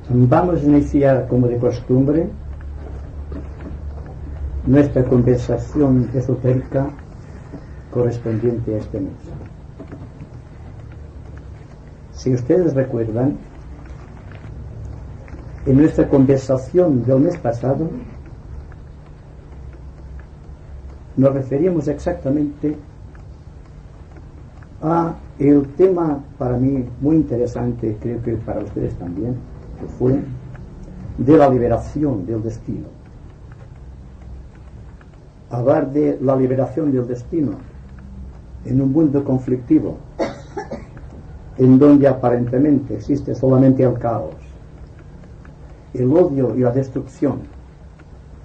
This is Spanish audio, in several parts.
Vamos a iniciar, como de costumbre, nuestra conversación esotérica correspondiente a este mes. Si ustedes recuerdan, en nuestra conversación del mes pasado nos referimos exactamente a el tema para mí muy interesante, creo que para ustedes también, que fue de la liberación del destino. Hablar de la liberación del destino en un mundo conflictivo, en donde aparentemente existe solamente el caos, el odio y la destrucción,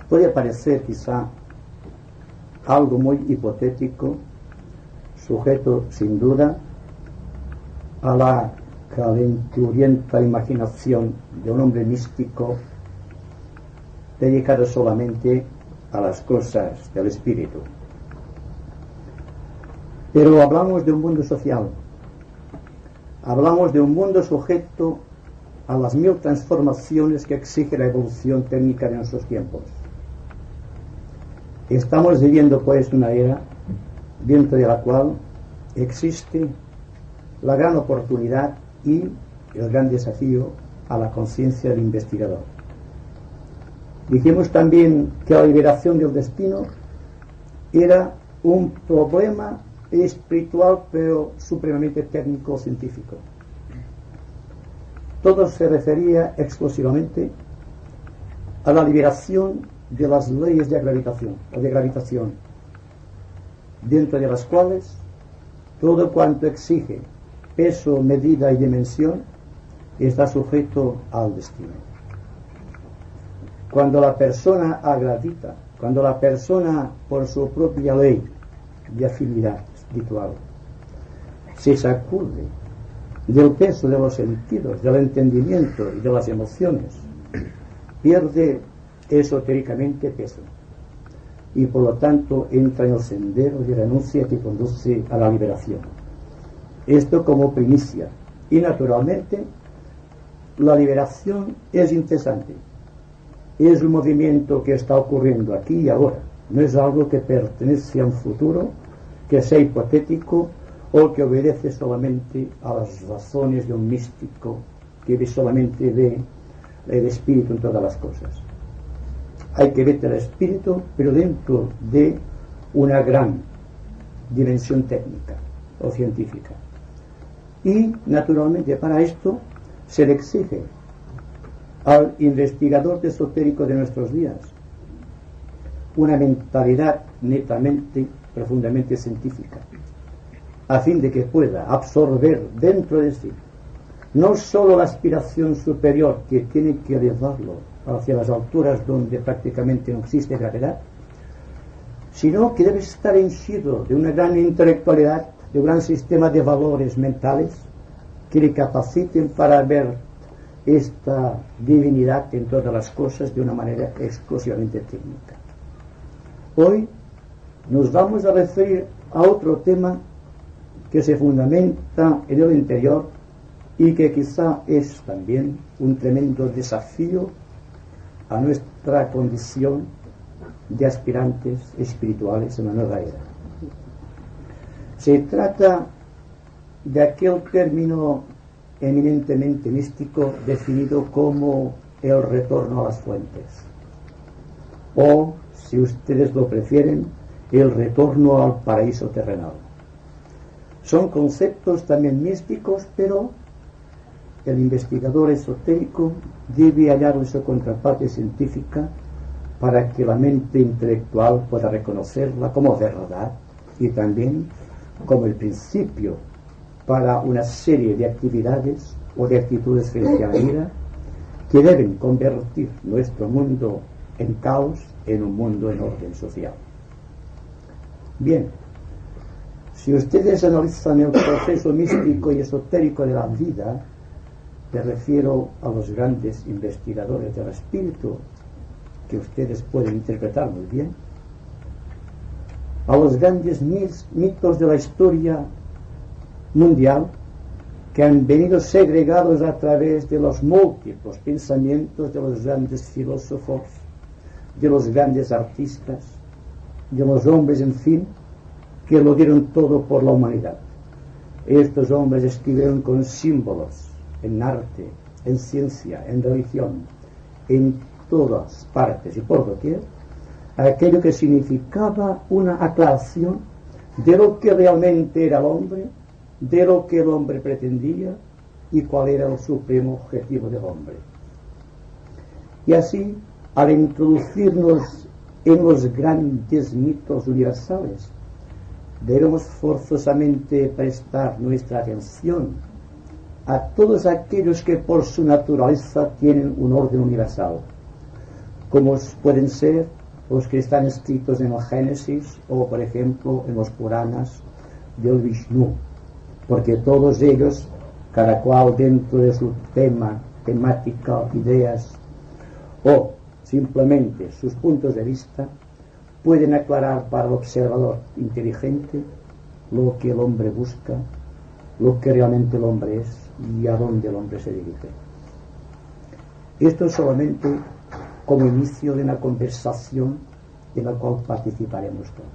puede parecer quizá algo muy hipotético, sujeto sin duda a la calenturienta imaginación de un hombre místico dedicado solamente a las cosas del espíritu. Pero hablamos de un mundo social, hablamos de un mundo sujeto a las 1000 transformaciones que exige la evolución técnica de nuestros tiempos. Estamos viviendo pues una era dentro de la cual existe la gran oportunidad y el gran desafío a la conciencia del investigador. Dijimos también que la liberación del destino era un problema espiritual pero supremamente técnico-científico. Todo se refería exclusivamente a la liberación de las leyes de gravitación, dentro de las cuales todo cuanto exige peso, medida y dimensión está sujeto al destino. Cuando la persona gravita, cuando la persona por su propia ley de afinidad espiritual se sacude del peso de los sentidos, del entendimiento y de las emociones, pierde esotéricamente peso y por lo tanto entra en el sendero de renuncia que conduce a la liberación. Esto como primicia. Y naturalmente la liberación es incesante, es un movimiento que está ocurriendo aquí y ahora, no es algo que pertenece a un futuro, que sea hipotético o que obedece solamente a las razones de un místico que solamente ve el espíritu en todas las cosas. Hay que ver el espíritu, pero dentro de una gran dimensión técnica o científica. Y, naturalmente, para esto se le exige al investigador esotérico de nuestros días una mentalidad netamente, profundamente científica, a fin de que pueda absorber dentro de sí no sólo la aspiración superior que tiene que elevarlo hacia las alturas donde prácticamente no existe gravedad, sino que debe estar henchido de una gran intelectualidad, de un gran sistema de valores mentales que le capaciten para ver esta divinidad en todas las cosas de una manera exclusivamente técnica. Hoy nos vamos a referir a otro tema que se fundamenta en el interior y que quizá es también un tremendo desafío a nuestra condición de aspirantes espirituales en la nueva era. Se trata de aquel término eminentemente místico definido como el retorno a las fuentes, o, si ustedes lo prefieren, el retorno al paraíso terrenal. Son conceptos también místicos, pero el investigador esotérico debe hallar su contraparte científica para que la mente intelectual pueda reconocerla como verdad y también como el principio para una serie de actividades o de actitudes frente a la vida que deben convertir nuestro mundo en caos en un mundo en orden social. Bien, si ustedes analizan el proceso místico y esotérico de la vida, me refiero a los grandes investigadores del espíritu, que ustedes pueden interpretar muy bien, a los grandes mitos de la historia mundial, que han venido segregados a través de los múltiples pensamientos de los grandes filósofos, de los grandes artistas, de los hombres, en fin, que lo dieron todo por la humanidad. Estos hombres escribieron con símbolos, en arte, en ciencia, en religión, en todas partes y por doquier, aquello que significaba una aclaración de lo que realmente era el hombre, de lo que el hombre pretendía y cuál era el supremo objetivo del hombre. Y así, al introducirnos en los grandes mitos universales, debemos forzosamente prestar nuestra atención a todos aquellos que por su naturaleza tienen un orden universal, como pueden ser los que están escritos en el Génesis o, por ejemplo, en los Puranas del Vishnu, porque todos ellos, cada cual dentro de su temática, ideas o simplemente sus puntos de vista, pueden aclarar para el observador inteligente lo que el hombre busca, lo que realmente el hombre es y a dónde el hombre se dirige. Esto es solamente como inicio de una conversación en la cual participaremos todos.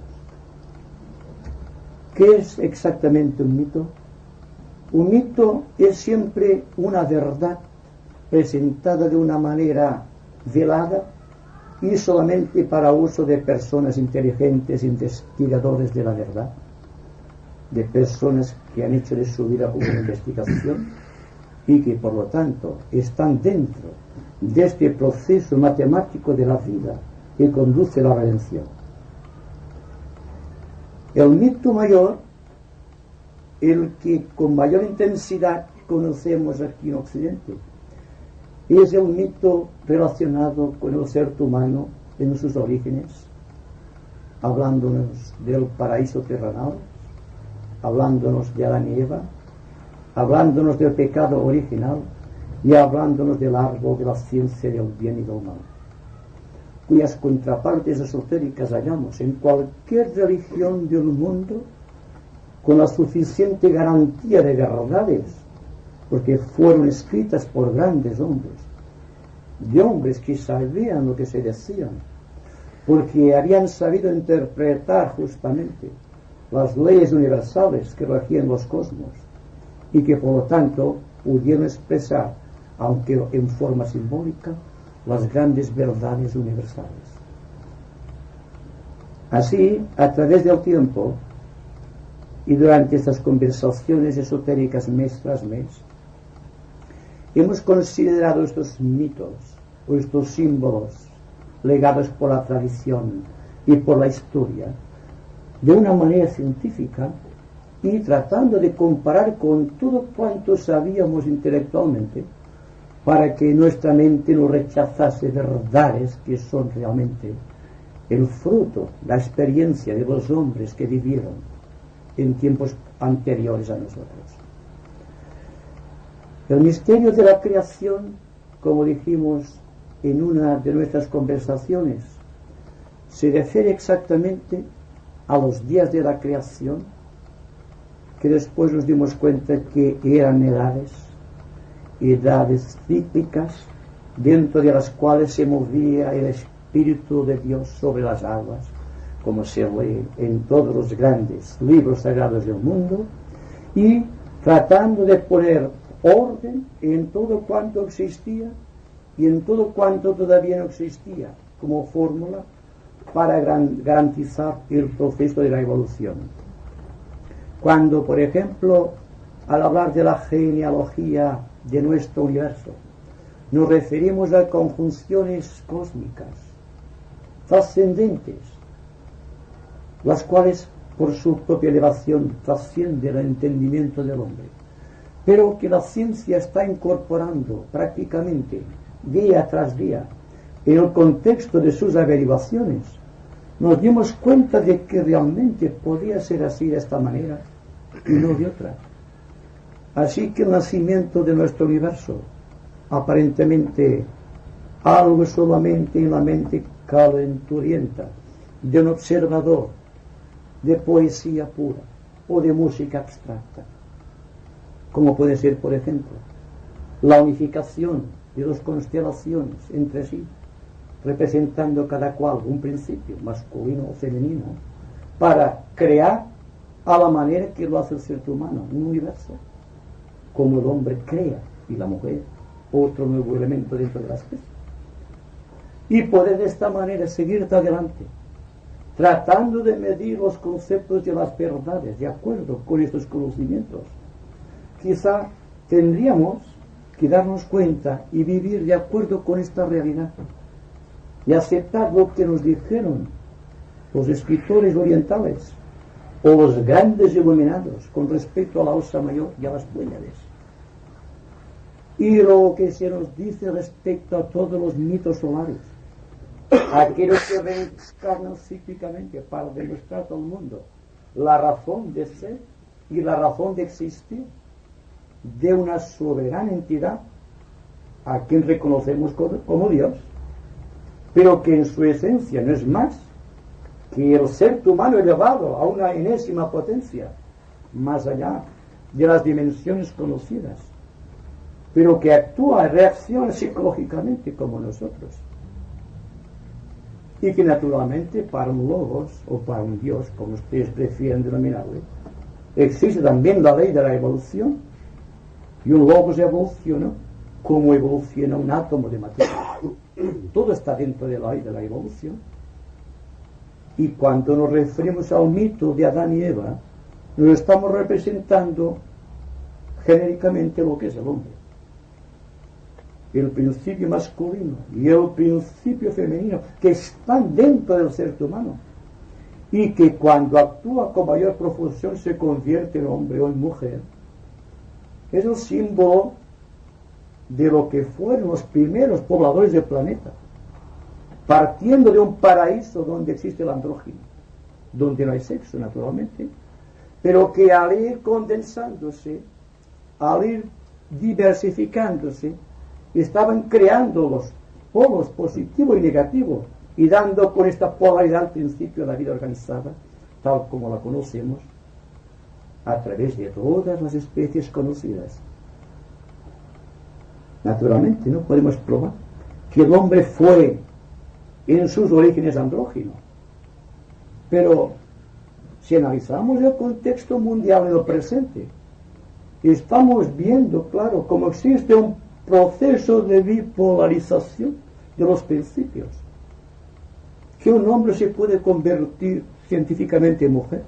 ¿Qué es exactamente un mito? Un mito es siempre una verdad presentada de una manera velada y solamente para uso de personas inteligentes, investigadores de la verdad, de personas que han hecho de su vida una investigación y que por lo tanto están dentro de este proceso matemático de la vida que conduce a la redención. El mito mayor, el que con mayor intensidad conocemos aquí en Occidente, es el mito relacionado con el ser humano en sus orígenes, hablándonos del paraíso terrenal, hablándonos de Adán y Eva, hablándonos del pecado original y hablándonos del árbol de la ciencia del bien y del mal, cuyas contrapartes esotéricas hallamos en cualquier religión del mundo con la suficiente garantía de verdades, porque fueron escritas por grandes hombres, de hombres que sabían lo que se decían, porque habían sabido interpretar justamente las leyes universales que regían los cosmos y que por lo tanto pudieron expresar, aunque en forma simbólica, las grandes verdades universales. Así, a través del tiempo y durante estas conversaciones esotéricas mes tras mes, hemos considerado estos mitos o estos símbolos legados por la tradición y por la historia de una manera científica y tratando de comparar con todo cuanto sabíamos intelectualmente para que nuestra mente no rechazase verdades que son realmente el fruto, la experiencia de los hombres que vivieron en tiempos anteriores a nosotros. El misterio de la creación, como dijimos en una de nuestras conversaciones, se refiere exactamente a los días de la creación, que después nos dimos cuenta que eran edades cíclicas, dentro de las cuales se movía el Espíritu de Dios sobre las aguas, como se lee en todos los grandes libros sagrados del mundo, y tratando de poner orden en todo cuanto existía y en todo cuanto todavía no existía, como fórmula para garantizar el proceso de la evolución. Cuando, por ejemplo, al hablar de la genealogía de nuestro universo, nos referimos a conjunciones cósmicas, trascendentes, las cuales por su propia elevación trascienden el entendimiento del hombre, pero que la ciencia está incorporando prácticamente día tras día en el contexto de sus averiguaciones, nos dimos cuenta de que realmente podía ser así de esta manera y no de otra. Así que el nacimiento de nuestro universo, aparentemente algo solamente en la mente calenturienta de un observador de poesía pura o de música abstracta, como puede ser, por ejemplo, la unificación de dos constelaciones entre sí, representando cada cual un principio, masculino o femenino, para crear a la manera que lo hace el ser humano, un universo, como el hombre crea y la mujer, otro nuevo elemento dentro de la especie. Y poder de esta manera seguir adelante, tratando de medir los conceptos de las verdades de acuerdo con estos conocimientos. Quizá tendríamos que darnos cuenta y vivir de acuerdo con esta realidad y aceptar lo que nos dijeron los escritores orientales o los grandes iluminados con respecto a la Osa Mayor y a las Pléyades, y lo que se nos dice respecto a todos los mitos solares, aquellos que reencarnan cíclicamente para demostrar a todo el mundo la razón de ser y la razón de existir de una soberana entidad a quien reconocemos como Dios, pero que en su esencia no es más que el ser humano elevado a una enésima potencia, más allá de las dimensiones conocidas, pero que actúa y reacciona psicológicamente como nosotros, y que naturalmente para un logos o para un Dios, como ustedes prefieren denominarle, existe también la ley de la evolución, y un logos evoluciona como evoluciona un átomo de materia. Todo está dentro de la ley de la evolución. Y cuando nos referimos al mito de Adán y Eva, nos estamos representando genéricamente lo que es el hombre, el principio masculino y el principio femenino, que están dentro del ser humano, y que cuando actúa con mayor profusión se convierte en hombre o en mujer. Es el símbolo de lo que fueron los primeros pobladores del planeta, partiendo de un paraíso donde existe el andrógino, donde no hay sexo naturalmente, pero que al ir condensándose, al ir diversificándose, estaban creando los polos positivo y negativo, y dando con esta polaridad al principio de la vida organizada, tal como la conocemos, a través de todas las especies conocidas. Naturalmente no podemos probar que el hombre fue en sus orígenes andrógino, pero si analizamos el contexto mundial en el presente, estamos viendo, claro, cómo existe un proceso de bipolarización de los principios, que un hombre se puede convertir científicamente en mujer,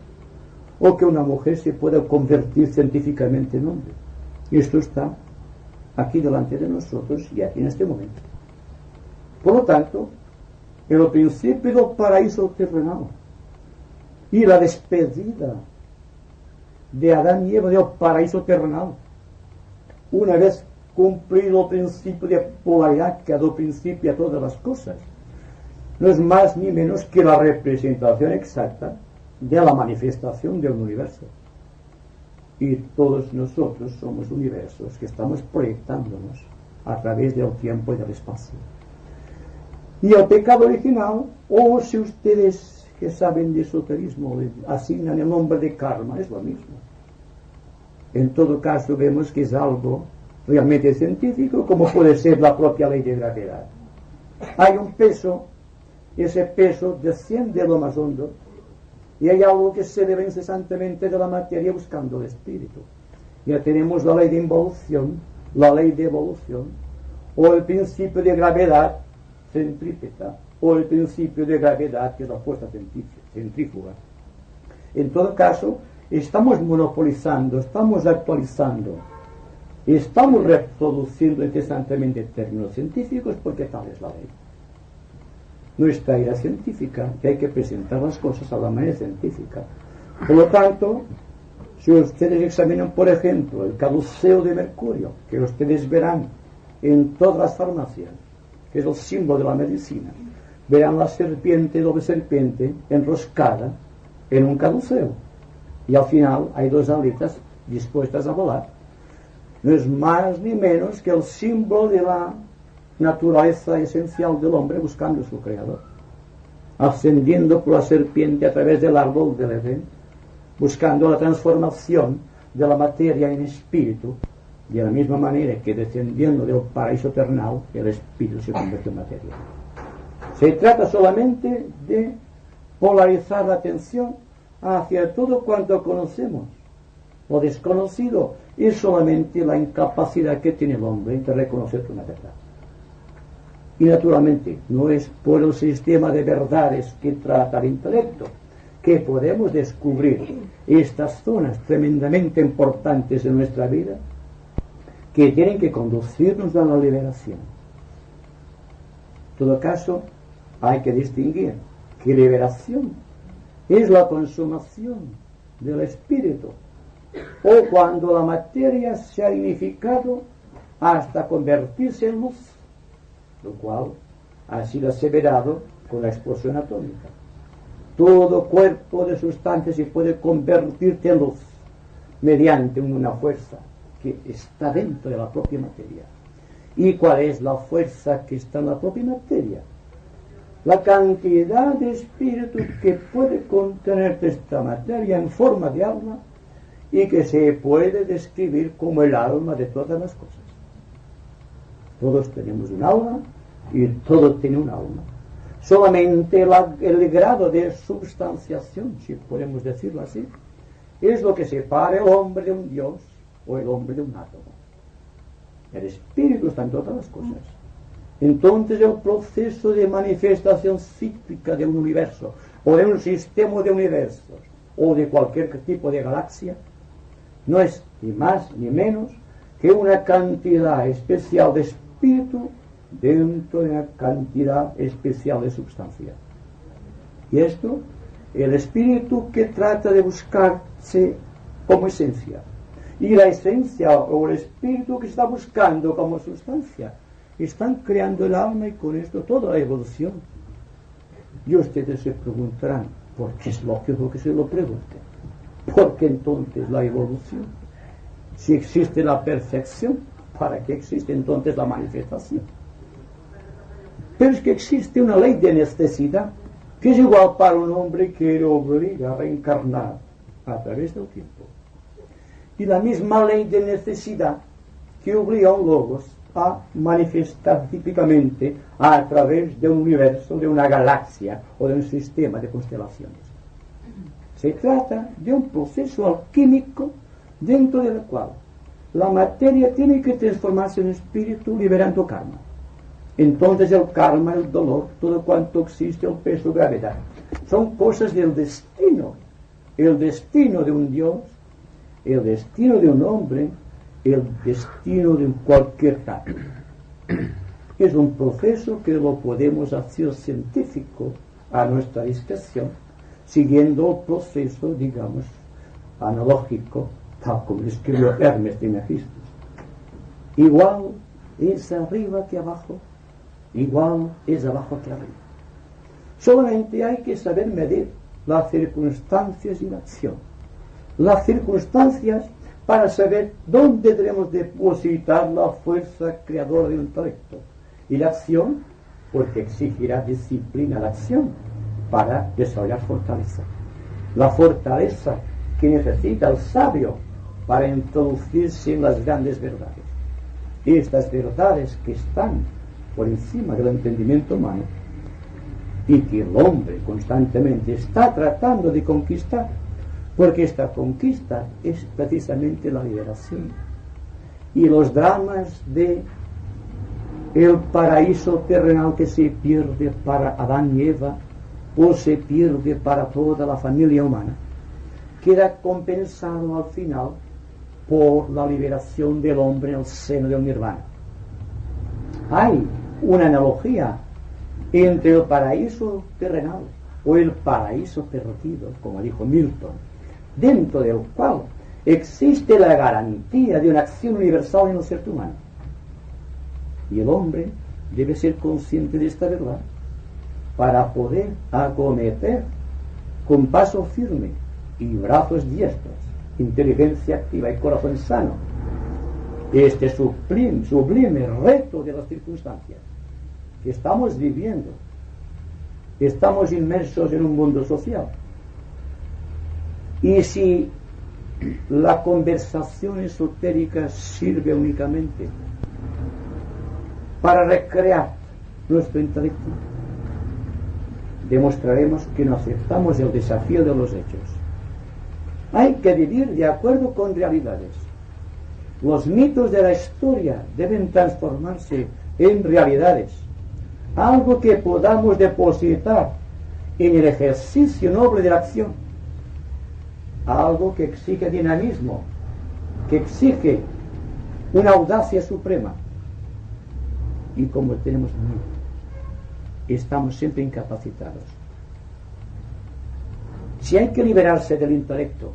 o que una mujer se pueda convertir científicamente en hombre. Y esto está aquí delante de nosotros y aquí en este momento. Por lo tanto, el principio del paraíso terrenal y la despedida de Adán y Eva del paraíso terrenal, una vez cumplido el principio de polaridad que ha dado principio a todas las cosas, no es más ni menos que la representación exacta de la manifestación del universo. Y todos nosotros somos universos que estamos proyectándonos a través del tiempo y del espacio. Y el pecado original, o si ustedes que saben de esoterismo le asignan el nombre de karma, es lo mismo. En todo caso vemos que es algo realmente científico, como puede ser la propia ley de gravedad. Hay un peso, ese peso desciende a lo más hondo, y hay algo que se eleva incesantemente de la materia buscando el espíritu. Ya tenemos la ley de involución, la ley de evolución, o el principio de gravedad centrípeta, o el principio de gravedad que es la fuerza centrífuga. En todo caso, estamos monopolizando, estamos actualizando, estamos reproduciendo incesantemente términos científicos porque tal es la ley. Nuestra era científica, que hay que presentar las cosas a la manera científica. Por lo tanto, si ustedes examinan, por ejemplo, el caduceo de mercurio, que ustedes verán en todas las farmacias, que es el símbolo de la medicina, verán la serpiente, doble serpiente, enroscada en un caduceo. Y al final hay dos alitas dispuestas a volar. No es más ni menos que el símbolo de la naturaleza esencial del hombre buscando su creador, ascendiendo por la serpiente a través del árbol del Edén, buscando la transformación de la materia en espíritu, de la misma manera que descendiendo del paraíso eternal, el espíritu se convierte en materia. Se trata solamente de polarizar la atención hacia todo cuanto conocemos. Lo desconocido es solamente la incapacidad que tiene el hombre de reconocer una verdad. Y naturalmente no es por el sistema de verdades que trata el intelecto que podemos descubrir estas zonas tremendamente importantes de nuestra vida que tienen que conducirnos a la liberación. En todo caso, hay que distinguir que liberación es la consumación del espíritu, o cuando la materia se ha unificado hasta convertirse en luz, lo cual ha sido aseverado con la explosión atómica. Todo cuerpo de sustancia se puede convertir en luz mediante una fuerza que está dentro de la propia materia. ¿Y cuál es la fuerza que está en la propia materia? La cantidad de espíritu que puede contener esta materia en forma de alma y que se puede describir como el alma de todas las cosas. Todos tenemos un alma y todo tiene un alma. Solamente el grado de substanciación, si podemos decirlo así, es lo que separa el hombre de un Dios o el hombre de un átomo. El espíritu está en todas las cosas. Entonces el proceso de manifestación cíclica de un universo o de un sistema de universos o de cualquier tipo de galaxia no es ni más ni menos que una cantidad especial de espíritu dentro de una cantidad especial de sustancia. Y esto, el espíritu que trata de buscarse como esencia, y la esencia o el espíritu que está buscando como sustancia, están creando el alma y con esto toda la evolución. Y ustedes se preguntarán, ¿por qué es lógico que se lo pregunten? ¿Por qué entonces la evolución? Si existe la perfección, ¿para qué existe entonces la manifestación? Pero es que existe una ley de necesidad que es igual para un hombre que le obliga a reencarnar a través del tiempo. Y la misma ley de necesidad que obliga a un logos a manifestar típicamente a través de un universo, de una galaxia o de un sistema de constelaciones. Se trata de un proceso alquímico dentro del cual la materia tiene que transformarse en espíritu liberando karma. Entonces el karma, el dolor, todo cuanto existe, el peso, gravedad, son cosas del destino. El destino de un Dios, el destino de un hombre, el destino de cualquier tal. Es un proceso que lo podemos hacer científico a nuestra discreción, siguiendo el proceso, digamos, analógico, tal como escribió Hermes de Megistus. Igual es arriba que abajo, igual es abajo que arriba. Solamente hay que saber medir las circunstancias y la acción. Las circunstancias para saber dónde debemos depositar la fuerza creadora del intelecto. Y la acción, porque exigirá disciplina la acción para desarrollar fortaleza. La fortaleza que necesita el sabio para introducirse en las grandes verdades. Y estas verdades que están por encima del entendimiento humano y que el hombre constantemente está tratando de conquistar, porque esta conquista es precisamente la liberación. Y los dramas de el paraíso terrenal que se pierde para Adán y Eva o se pierde para toda la familia humana, queda compensado al final por la liberación del hombre en el seno del nirvana. Hay una analogía entre el paraíso terrenal o el paraíso perdido, como dijo Milton, dentro del cual existe la garantía de una acción universal en el ser humano. Y el hombre debe ser consciente de esta verdad para poder acometer con paso firme y brazos diestros, inteligencia activa y corazón sano este sublime reto de las circunstancias que estamos viviendo. Estamos inmersos en un mundo social. Y si la conversación esotérica sirve únicamente para recrear nuestro intelecto, demostraremos que no aceptamos el desafío de los hechos. Hay que vivir de acuerdo con realidades. Los mitos de la historia deben transformarse en realidades, algo que podamos depositar en el ejercicio noble de la acción, algo que exige dinamismo, que exige una audacia suprema. Y como tenemos miedo, estamos siempre incapacitados. Si hay que liberarse del intelecto,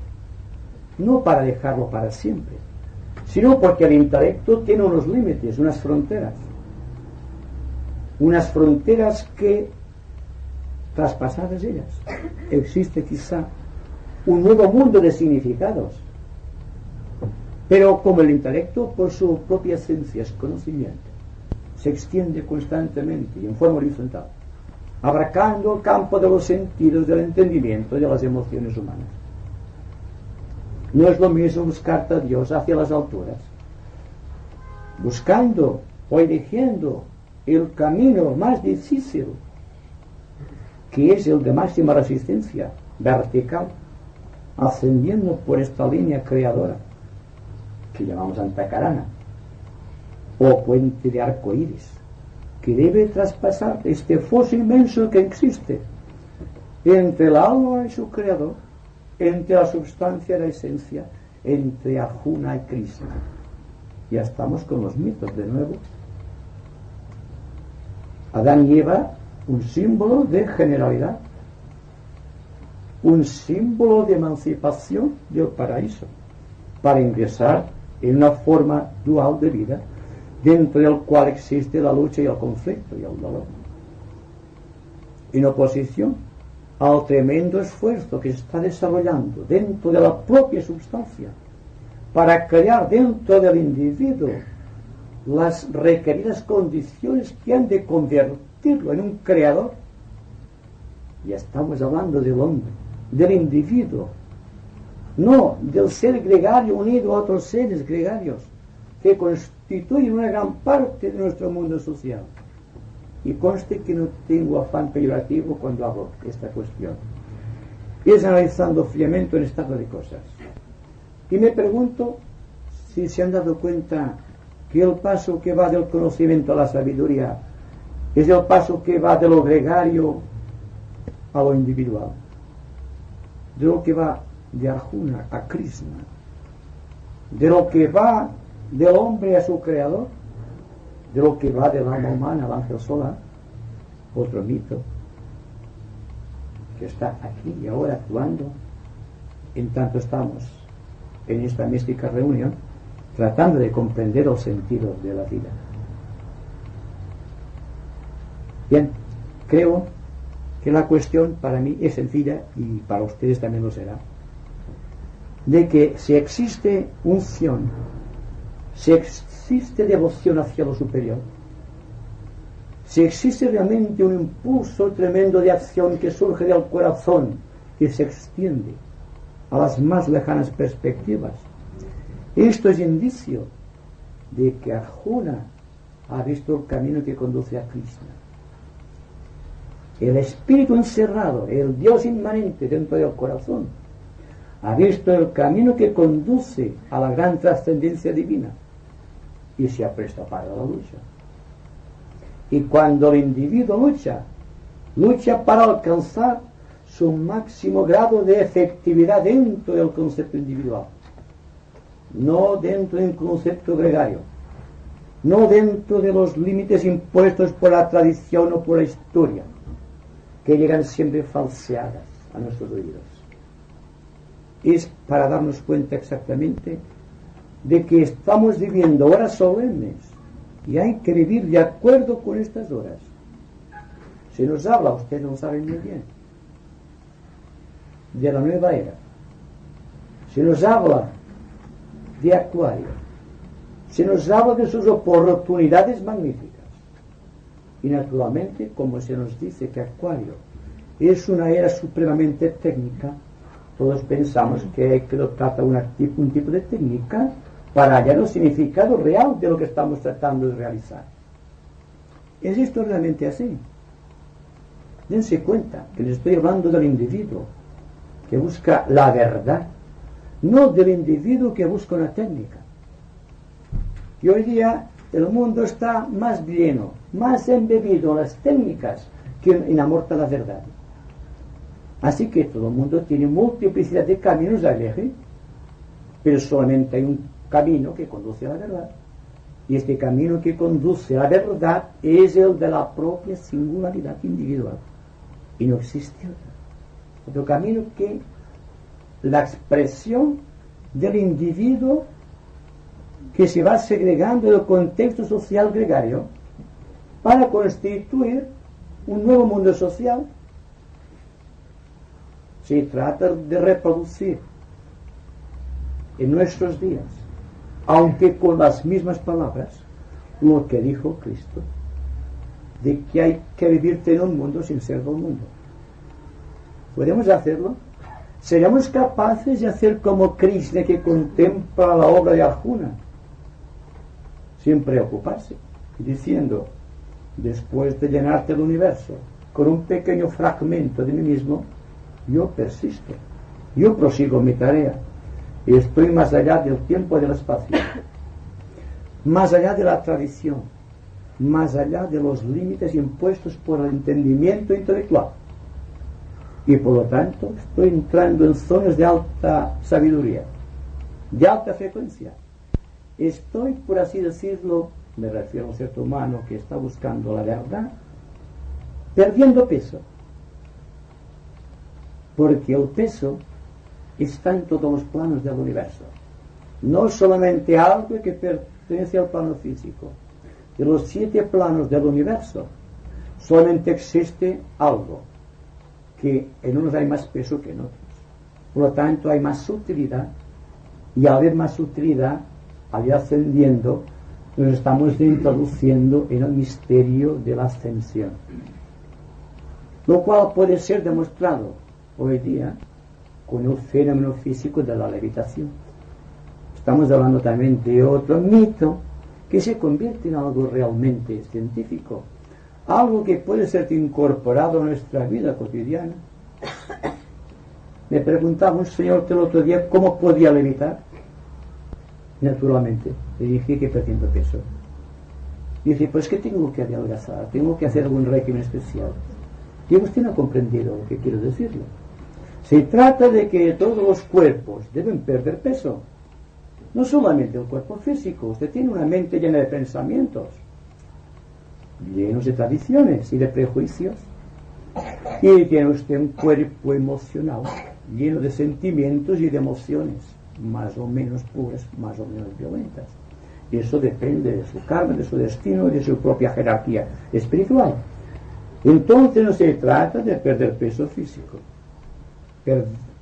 no para dejarlo para siempre, sino porque el intelecto tiene unos límites, unas fronteras que, traspasadas ellas, existe quizá un nuevo mundo de significados. Pero como el intelecto, por su propia esencia, es conocimiento, se extiende constantemente y en forma horizontal, abarcando el campo de los sentidos, del entendimiento y de las emociones humanas. No es lo mismo buscar a Dios hacia las alturas, buscando o eligiendo el camino más difícil, que es el de máxima resistencia vertical, ascendiendo por esta línea creadora que llamamos Antacarana, o puente de arco iris, que debe traspasar este foso inmenso que existe entre el alma y su creador, entre la substancia y la esencia, entre Arjuna y Krishna. Ya estamos con los mitos de nuevo. Adán y Eva, un símbolo de generalidad, un símbolo de emancipación del paraíso, para ingresar en una forma dual de vida, dentro del cual existe la lucha y el conflicto y el dolor, en oposición al tremendo esfuerzo que se está desarrollando dentro de la propia substancia para crear dentro del individuo las requeridas condiciones que han de convertirlo en un creador. Ya estamos hablando del hombre, del individuo, no del ser gregario unido a otros seres gregarios que constituyen una gran parte de nuestro mundo social. Y conste que no tengo afán peyorativo cuando hago esta cuestión. Es analizando fríamente un estado de cosas. Y me pregunto si se han dado cuenta que el paso que va del conocimiento a la sabiduría es el paso que va de lo gregario a lo individual, de lo que va de Arjuna a Krishna, de lo que va del hombre a su creador, de lo que va del alma humana al ángel solar. Otro mito que está aquí y ahora actuando en tanto estamos en esta mística reunión tratando de comprender el sentido de la vida. Bien, creo que la cuestión para mí es sencilla y para ustedes también lo será, de que si existe unción, si existe devoción hacia lo superior, si existe realmente un impulso tremendo de acción que surge del corazón y se extiende a las más lejanas perspectivas, esto es indicio de que Arjuna ha visto el camino que conduce a Krishna. El espíritu encerrado, el Dios inmanente dentro del corazón, ha visto el camino que conduce a la gran trascendencia divina y se ha prestado para la lucha. Y cuando el individuo lucha para alcanzar su máximo grado de efectividad dentro del concepto individual, no dentro de un concepto gregario, no dentro de los límites impuestos por la tradición o por la historia, que llegan siempre falseadas a nuestros oídos. Es para darnos cuenta exactamente de que estamos viviendo horas solemnes y hay que vivir de acuerdo con estas horas. Se nos habla, ustedes lo saben muy bien, de la nueva era. Se nos habla de Acuario. Se nos habla de sus oportunidades magníficas. Y naturalmente, como se nos dice que Acuario es una era supremamente técnica, todos pensamos que lo trata un tipo de técnica para hallar el significado real de lo que estamos tratando de realizar. ¿Es esto realmente así? Dense cuenta que les estoy hablando del individuo que busca la verdad, no del individuo que busca una técnica. Y hoy día el mundo está más lleno, más embebido en las técnicas que en amor a la verdad. Así que todo el mundo tiene multiplicidad de caminos a elegir, pero solamente hay un camino que conduce a la verdad. Y este camino que conduce a la verdad es el de la propia singularidad individual. Y no existe otro camino que la expresión del individuo que se va segregando del contexto social gregario para constituir un nuevo mundo social. Se trata de reproducir en nuestros días, aunque con las mismas palabras, lo que dijo Cristo, de que hay que vivir en un mundo sin ser del mundo. ¿Podemos hacerlo? ¿Seremos capaces de hacer como Krishna, que contempla la obra de Arjuna, sin preocuparse, diciendo: después de llenarte el universo con un pequeño fragmento de mí mismo, yo persisto, yo prosigo mi tarea, y estoy más allá del tiempo y del espacio, más allá de la tradición, más allá de los límites impuestos por el entendimiento intelectual, y por lo tanto estoy entrando en zonas de alta sabiduría, de alta frecuencia. Estoy, por así decirlo, me refiero a un ser humano que está buscando la verdad, perdiendo peso, porque el peso está en todos los planos del universo, no solamente algo que pertenece al plano físico. De los 7 planos del universo solamente existe algo que en unos hay más peso que en otros, por lo tanto hay más sutilidad, y al haber más sutilidad, al ir ascendiendo, nos estamos introduciendo en el misterio de la ascensión, lo cual puede ser demostrado hoy día con el fenómeno físico de la levitación. Estamos hablando también de otro mito que se convierte en algo realmente científico, algo que puede ser incorporado a nuestra vida cotidiana. Me preguntaba un señor el otro día cómo podía levitar. Naturalmente, le dije que perdiendo peso. Dice: pues que tengo que adelgazar, tengo que hacer algún régimen especial. Y usted no ha comprendido lo que quiero decirle. Se trata de que todos los cuerpos deben perder peso. No solamente el cuerpo físico. Usted tiene una mente llena de pensamientos, llenos de tradiciones y de prejuicios. Y tiene usted un cuerpo emocional lleno de sentimientos y de emociones, más o menos puras, más o menos violentas. Y eso depende de su karma, de su destino y de su propia jerarquía espiritual. Entonces no se trata de perder peso físico.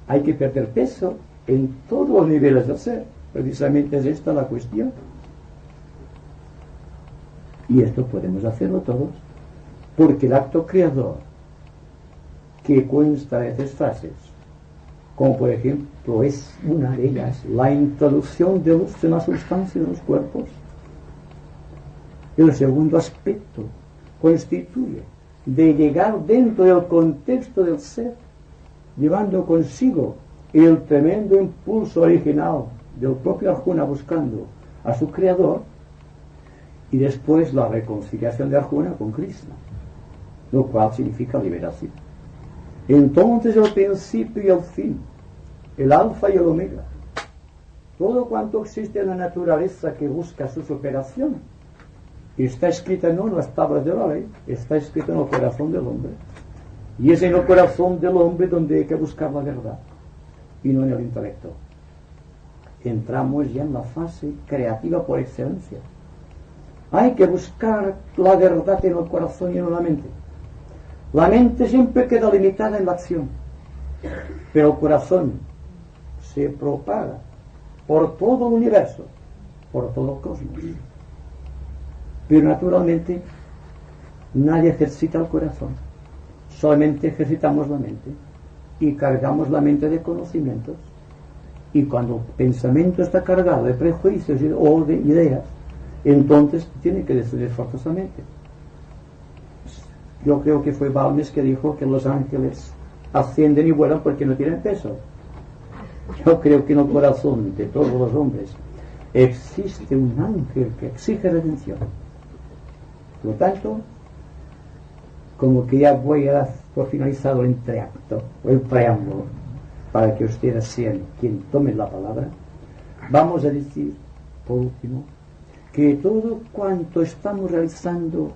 Hay que perder peso en todos los niveles del ser. Precisamente es esta la cuestión. Y esto podemos hacerlo todos, porque el acto creador, que consta de 3 fases, como por ejemplo es una de ellas la introducción de luz en la sustancia de los cuerpos, el segundo aspecto constituye de llegar dentro del contexto del ser, llevando consigo el tremendo impulso original del propio Arjuna buscando a su creador, y después la reconciliación de Arjuna con Krishna, lo cual significa liberación. Entonces el principio y el fin, el alfa y el omega, todo cuanto existe en la naturaleza que busca su superación, está escrita no en las tablas de la ley, está escrita en el corazón del hombre. Y es en el corazón del hombre donde hay que buscar la verdad, y no en el intelecto. Entramos ya en la fase creativa por excelencia. Hay que buscar la verdad en el corazón y no en la mente. La mente siempre queda limitada en la acción, pero el corazón se propaga por todo el universo, por todo el cosmos. Pero naturalmente nadie ejercita el corazón, solamente ejercitamos la mente. y cargamos la mente de conocimientos. Y cuando el pensamiento está cargado de prejuicios o de ideas, entonces tiene que decidir forzosamente. Yo creo que fue Balmes que dijo que los ángeles ascienden y vuelan porque no tienen peso. Yo creo que en el corazón de todos los hombres existe un ángel que exige redención. Por lo tanto, como que ya voy a dar por finalizado el entreacto o el preámbulo, para que ustedes sean quien tomen la palabra, vamos a decir, por último, que todo cuanto estamos realizando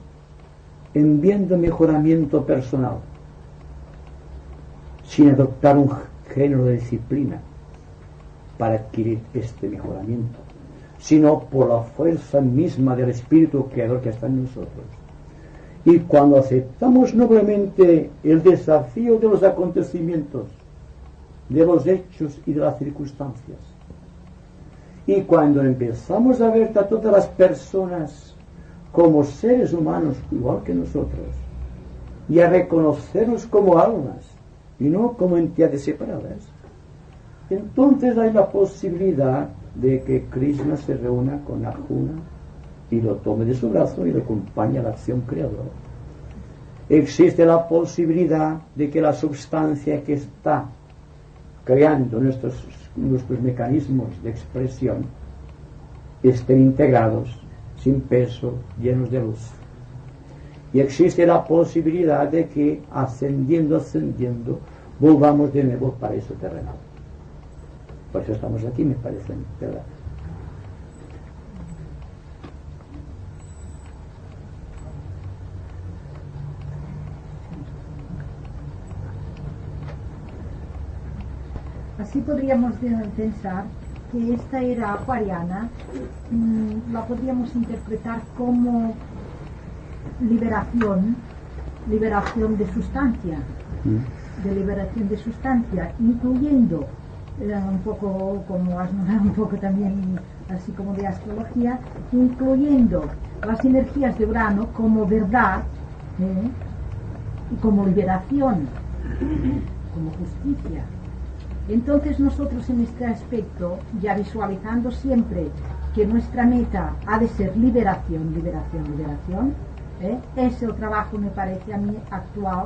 en bien de mejoramiento personal, sin adoptar un género de disciplina para adquirir este mejoramiento, sino por la fuerza misma del Espíritu Creador que está en nosotros. Y cuando aceptamos noblemente el desafío de los acontecimientos, de los hechos y de las circunstancias, y cuando empezamos a ver a todas las personas como seres humanos igual que nosotros, y a reconocerlos como almas y no como entidades separadas, entonces hay la posibilidad de que Krishna se reúna con Arjuna y lo tome de su brazo y le acompañe a la acción creadora. Existe la posibilidad de que la substancia que está creando nuestros mecanismos de expresión estén integrados, sin peso, llenos de luz. Y existe la posibilidad de que ascendiendo, volvamos de nuevo al paraíso terrenal. Por eso estamos aquí, me parece, ¿verdad? Así podríamos pensar que esta era acuariana la podríamos interpretar como liberación de sustancia, incluyendo un poco, como has nombrado un poco también, así como de astrología, incluyendo las energías de Urano como verdad y como liberación, como justicia. Entonces nosotros en este aspecto, ya visualizando siempre que nuestra meta ha de ser liberación, es el trabajo, me parece a mí, actual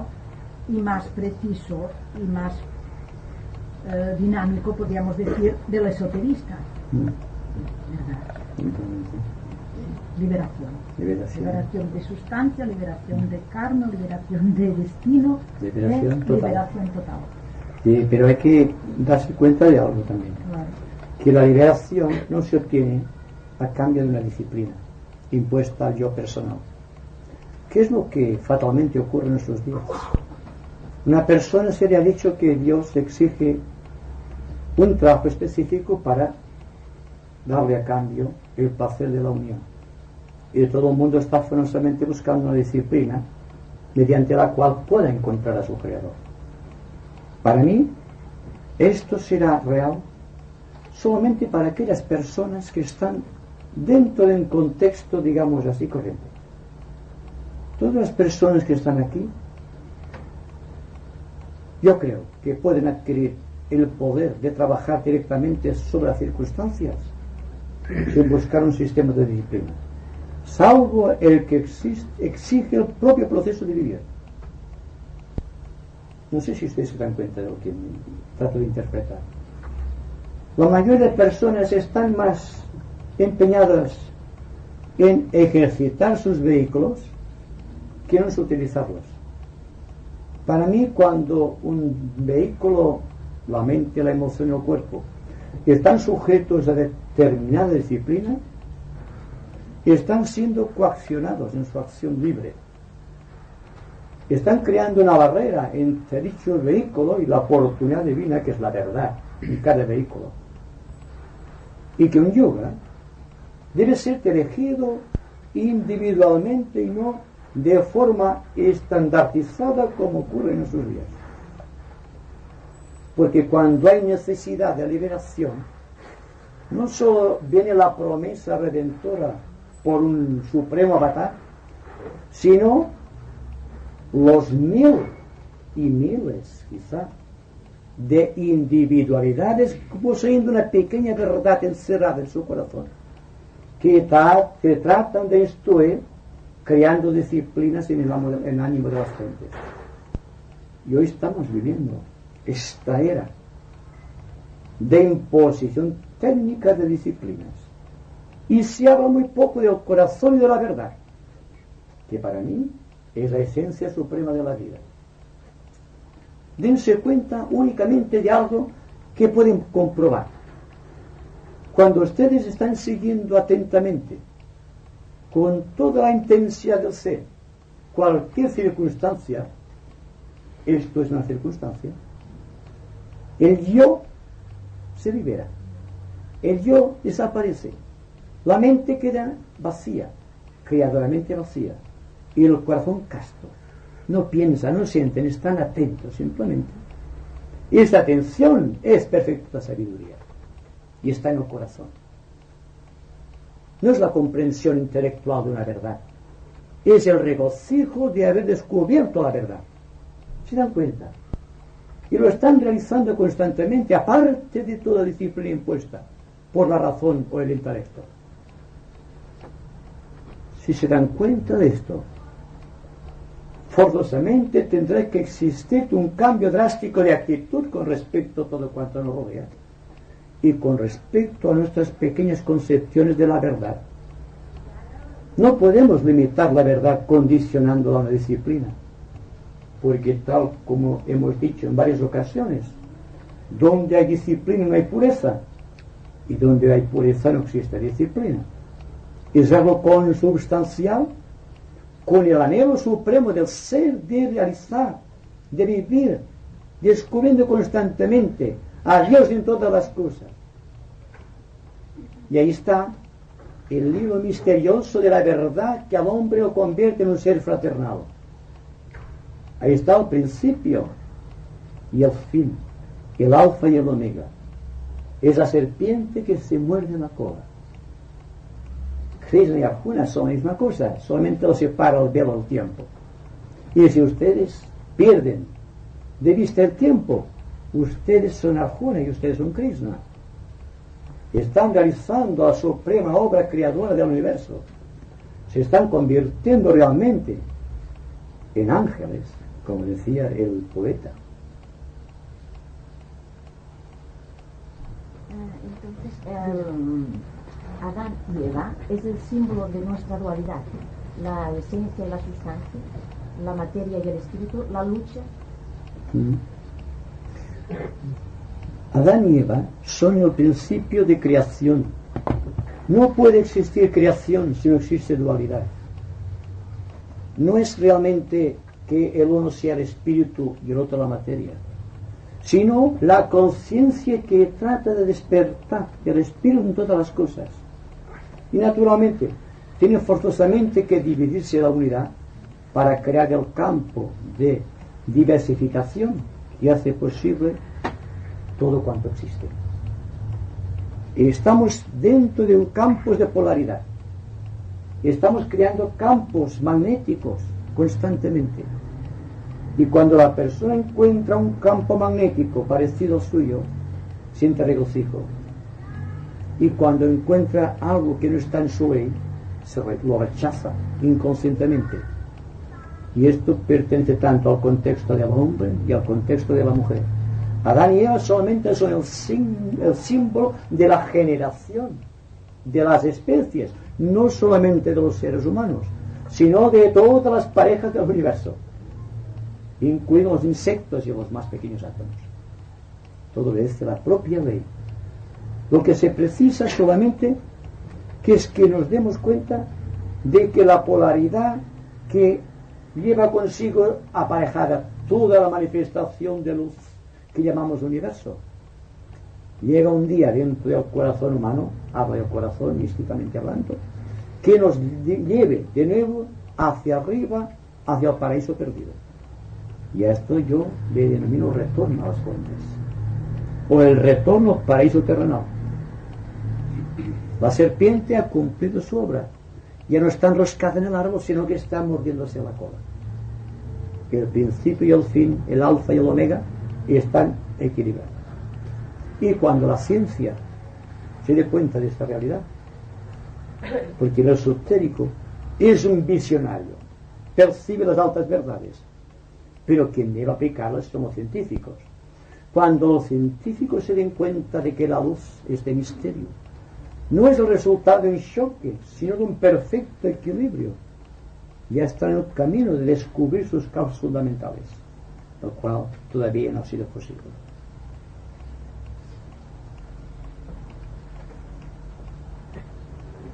y más preciso y más dinámico, podríamos decir, del esoterista. ¿Verdad? Liberación de sustancia, liberación de karma, liberación de destino, liberación total. Sí, pero hay que darse cuenta de algo también. Claro. Que la liberación no se obtiene a cambio de una disciplina impuesta al yo personal. ¿Qué es lo que fatalmente ocurre en nuestros días? Una persona se le ha dicho que Dios exige un trabajo específico para darle a cambio el placer de la unión. Y todo el mundo está forzosamente buscando una disciplina mediante la cual pueda encontrar a su Creador. Para mí, esto será real solamente para aquellas personas que están dentro de un contexto, digamos así, corriente. Todas las personas que están aquí, yo creo que pueden adquirir el poder de trabajar directamente sobre las circunstancias sin buscar un sistema de disciplina, salvo el que exige el propio proceso de vivir. No sé si ustedes se dan cuenta de lo que trato de interpretar. La mayoría de personas están más empeñadas en ejercitar sus vehículos que en utilizarlos. Para mí, cuando un vehículo, la mente, la emoción y el cuerpo, están sujetos a determinada disciplina, están siendo coaccionados en su acción libre. Están creando una barrera entre dicho vehículo y la oportunidad divina, que es la verdad en cada vehículo. Y que un yoga debe ser dirigido individualmente y no de forma estandarizada como ocurre en nuestros días. Porque cuando hay necesidad de liberación, no solo viene la promesa redentora por un supremo avatar, sino los mil y miles, quizá, de individualidades poseyendo una pequeña verdad encerrada en su corazón, que tratan de instruir creando disciplinas en el ánimo de las gentes. Y hoy estamos viviendo esta era de imposición técnica de disciplinas. Y se habla muy poco del corazón y de la verdad, que para mí es la esencia suprema de la vida. Dense cuenta únicamente de algo que pueden comprobar. Cuando ustedes están siguiendo atentamente, con toda la intensidad del ser, cualquier circunstancia, esto es una circunstancia, el yo se libera, el yo desaparece, la mente queda vacía, creadoramente vacía, y el corazón casto. No piensan, no sienten, están atentos simplemente. Y esa atención es perfecta sabiduría. Y está en el corazón. No es la comprensión intelectual de una verdad. Es el regocijo de haber descubierto la verdad. ¿Se dan cuenta? Y lo están realizando constantemente, aparte de toda disciplina impuesta por la razón o el intelecto. Si se dan cuenta de esto, forzosamente tendrá que existir un cambio drástico de actitud con respecto a todo cuanto nos rodea y con respecto a nuestras pequeñas concepciones de la verdad. No podemos limitar la verdad condicionándola a una disciplina, porque tal como hemos dicho en varias ocasiones, donde hay disciplina no hay pureza, y donde hay pureza no existe disciplina. Es algo consubstancial con el anhelo supremo del ser, de realizar, de vivir, descubriendo constantemente a Dios en todas las cosas. Y ahí está el hilo misterioso de la verdad que al hombre lo convierte en un ser fraternal. Ahí está el principio y el fin, el alfa y el omega. Es la serpiente que se muerde en la cola. Krishna y Arjuna son la misma cosa, solamente lo separa el velo del tiempo. Y si ustedes pierden de vista el tiempo, ustedes son Arjuna y ustedes son Krishna. Están realizando la suprema obra creadora del universo. Se están convirtiendo realmente en ángeles, como decía el poeta. Entonces, Adán y Eva es el símbolo de nuestra dualidad, la esencia y la sustancia, la materia y el espíritu, la lucha. Adán y Eva son el principio de creación. No puede existir creación si no existe dualidad. No es realmente que el uno sea el espíritu y el otro la materia, sino la conciencia que trata de despertar el espíritu en todas las cosas. Y naturalmente tiene forzosamente que dividirse la unidad para crear el campo de diversificación y hace posible todo cuanto existe. Estamos dentro de un campo de polaridad. Estamos creando campos magnéticos constantemente. Y cuando la persona encuentra un campo magnético parecido al suyo, siente regocijo. Y cuando encuentra algo que no está en su ley, lo rechaza inconscientemente. Y esto pertenece tanto al contexto del hombre y al contexto de la mujer. Adán y Eva solamente son el símbolo de la generación de las especies, no solamente de los seres humanos, sino de todas las parejas del universo, incluidos los insectos y los más pequeños átomos. Todo es de la propia ley. Lo que se precisa solamente que es que nos demos cuenta de que la polaridad que lleva consigo aparejada toda la manifestación de luz que llamamos universo, llega un día dentro del corazón humano, habla del corazón místicamente hablando, que nos lleve de nuevo hacia arriba, hacia el paraíso perdido. Y a esto yo le denomino retorno a las fuentes, o el retorno al paraíso terrenal. La serpiente ha cumplido su obra, ya no está enroscada en el árbol, sino que está mordiéndose la cola. El principio y el fin, el alfa y el omega, están equilibrada. Y cuando la ciencia se dé cuenta de esta realidad, porque el esotérico es un visionario, percibe las altas verdades, pero quien debe aplicarlas somos científicos. Cuando los científicos se den cuenta de que la luz es de misterio, no es el resultado de un choque, sino de un perfecto equilibrio, ya están en el camino de descubrir sus causas fundamentales, lo cual todavía no ha sido posible.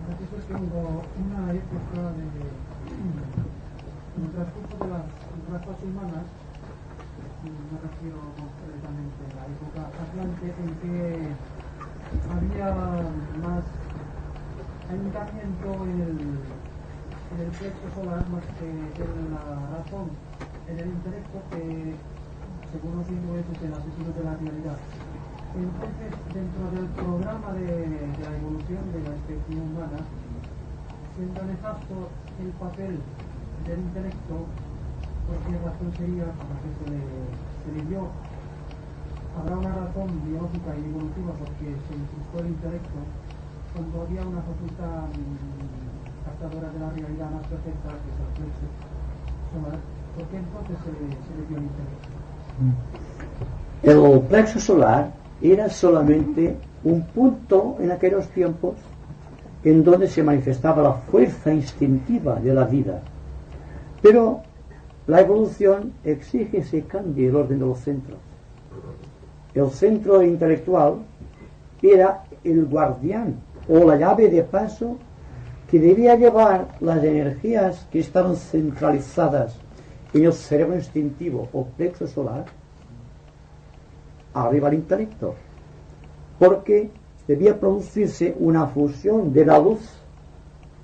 Entonces tengo una época en el transcurso de las razas humanas, me refiero concretamente a la época atlante, en que había más ayuntamiento en el plexo solar más que en la razón, en el intelecto, que según los hindúes es el asesino de la realidad. Entonces, dentro del programa de la evolución de la especie humana, siendo nefasto el papel del intelecto, ¿por qué razón sería para que se le dio? Habrá una razón biológica y evolutiva porque se incrustó el intelecto cuando había una facultad captadora de la realidad más perfecta, que es el plexo solar. ¿Por qué entonces se le dio el intelecto? El plexo solar era solamente un punto en aquellos tiempos en donde se manifestaba la fuerza instintiva de la vida. Pero la evolución exige que se cambie el orden de los centros. El centro intelectual era el guardián o la llave de paso que debía llevar las energías que estaban centralizadas en el cerebro instintivo o plexo solar arriba al intelecto, porque debía producirse una fusión de la luz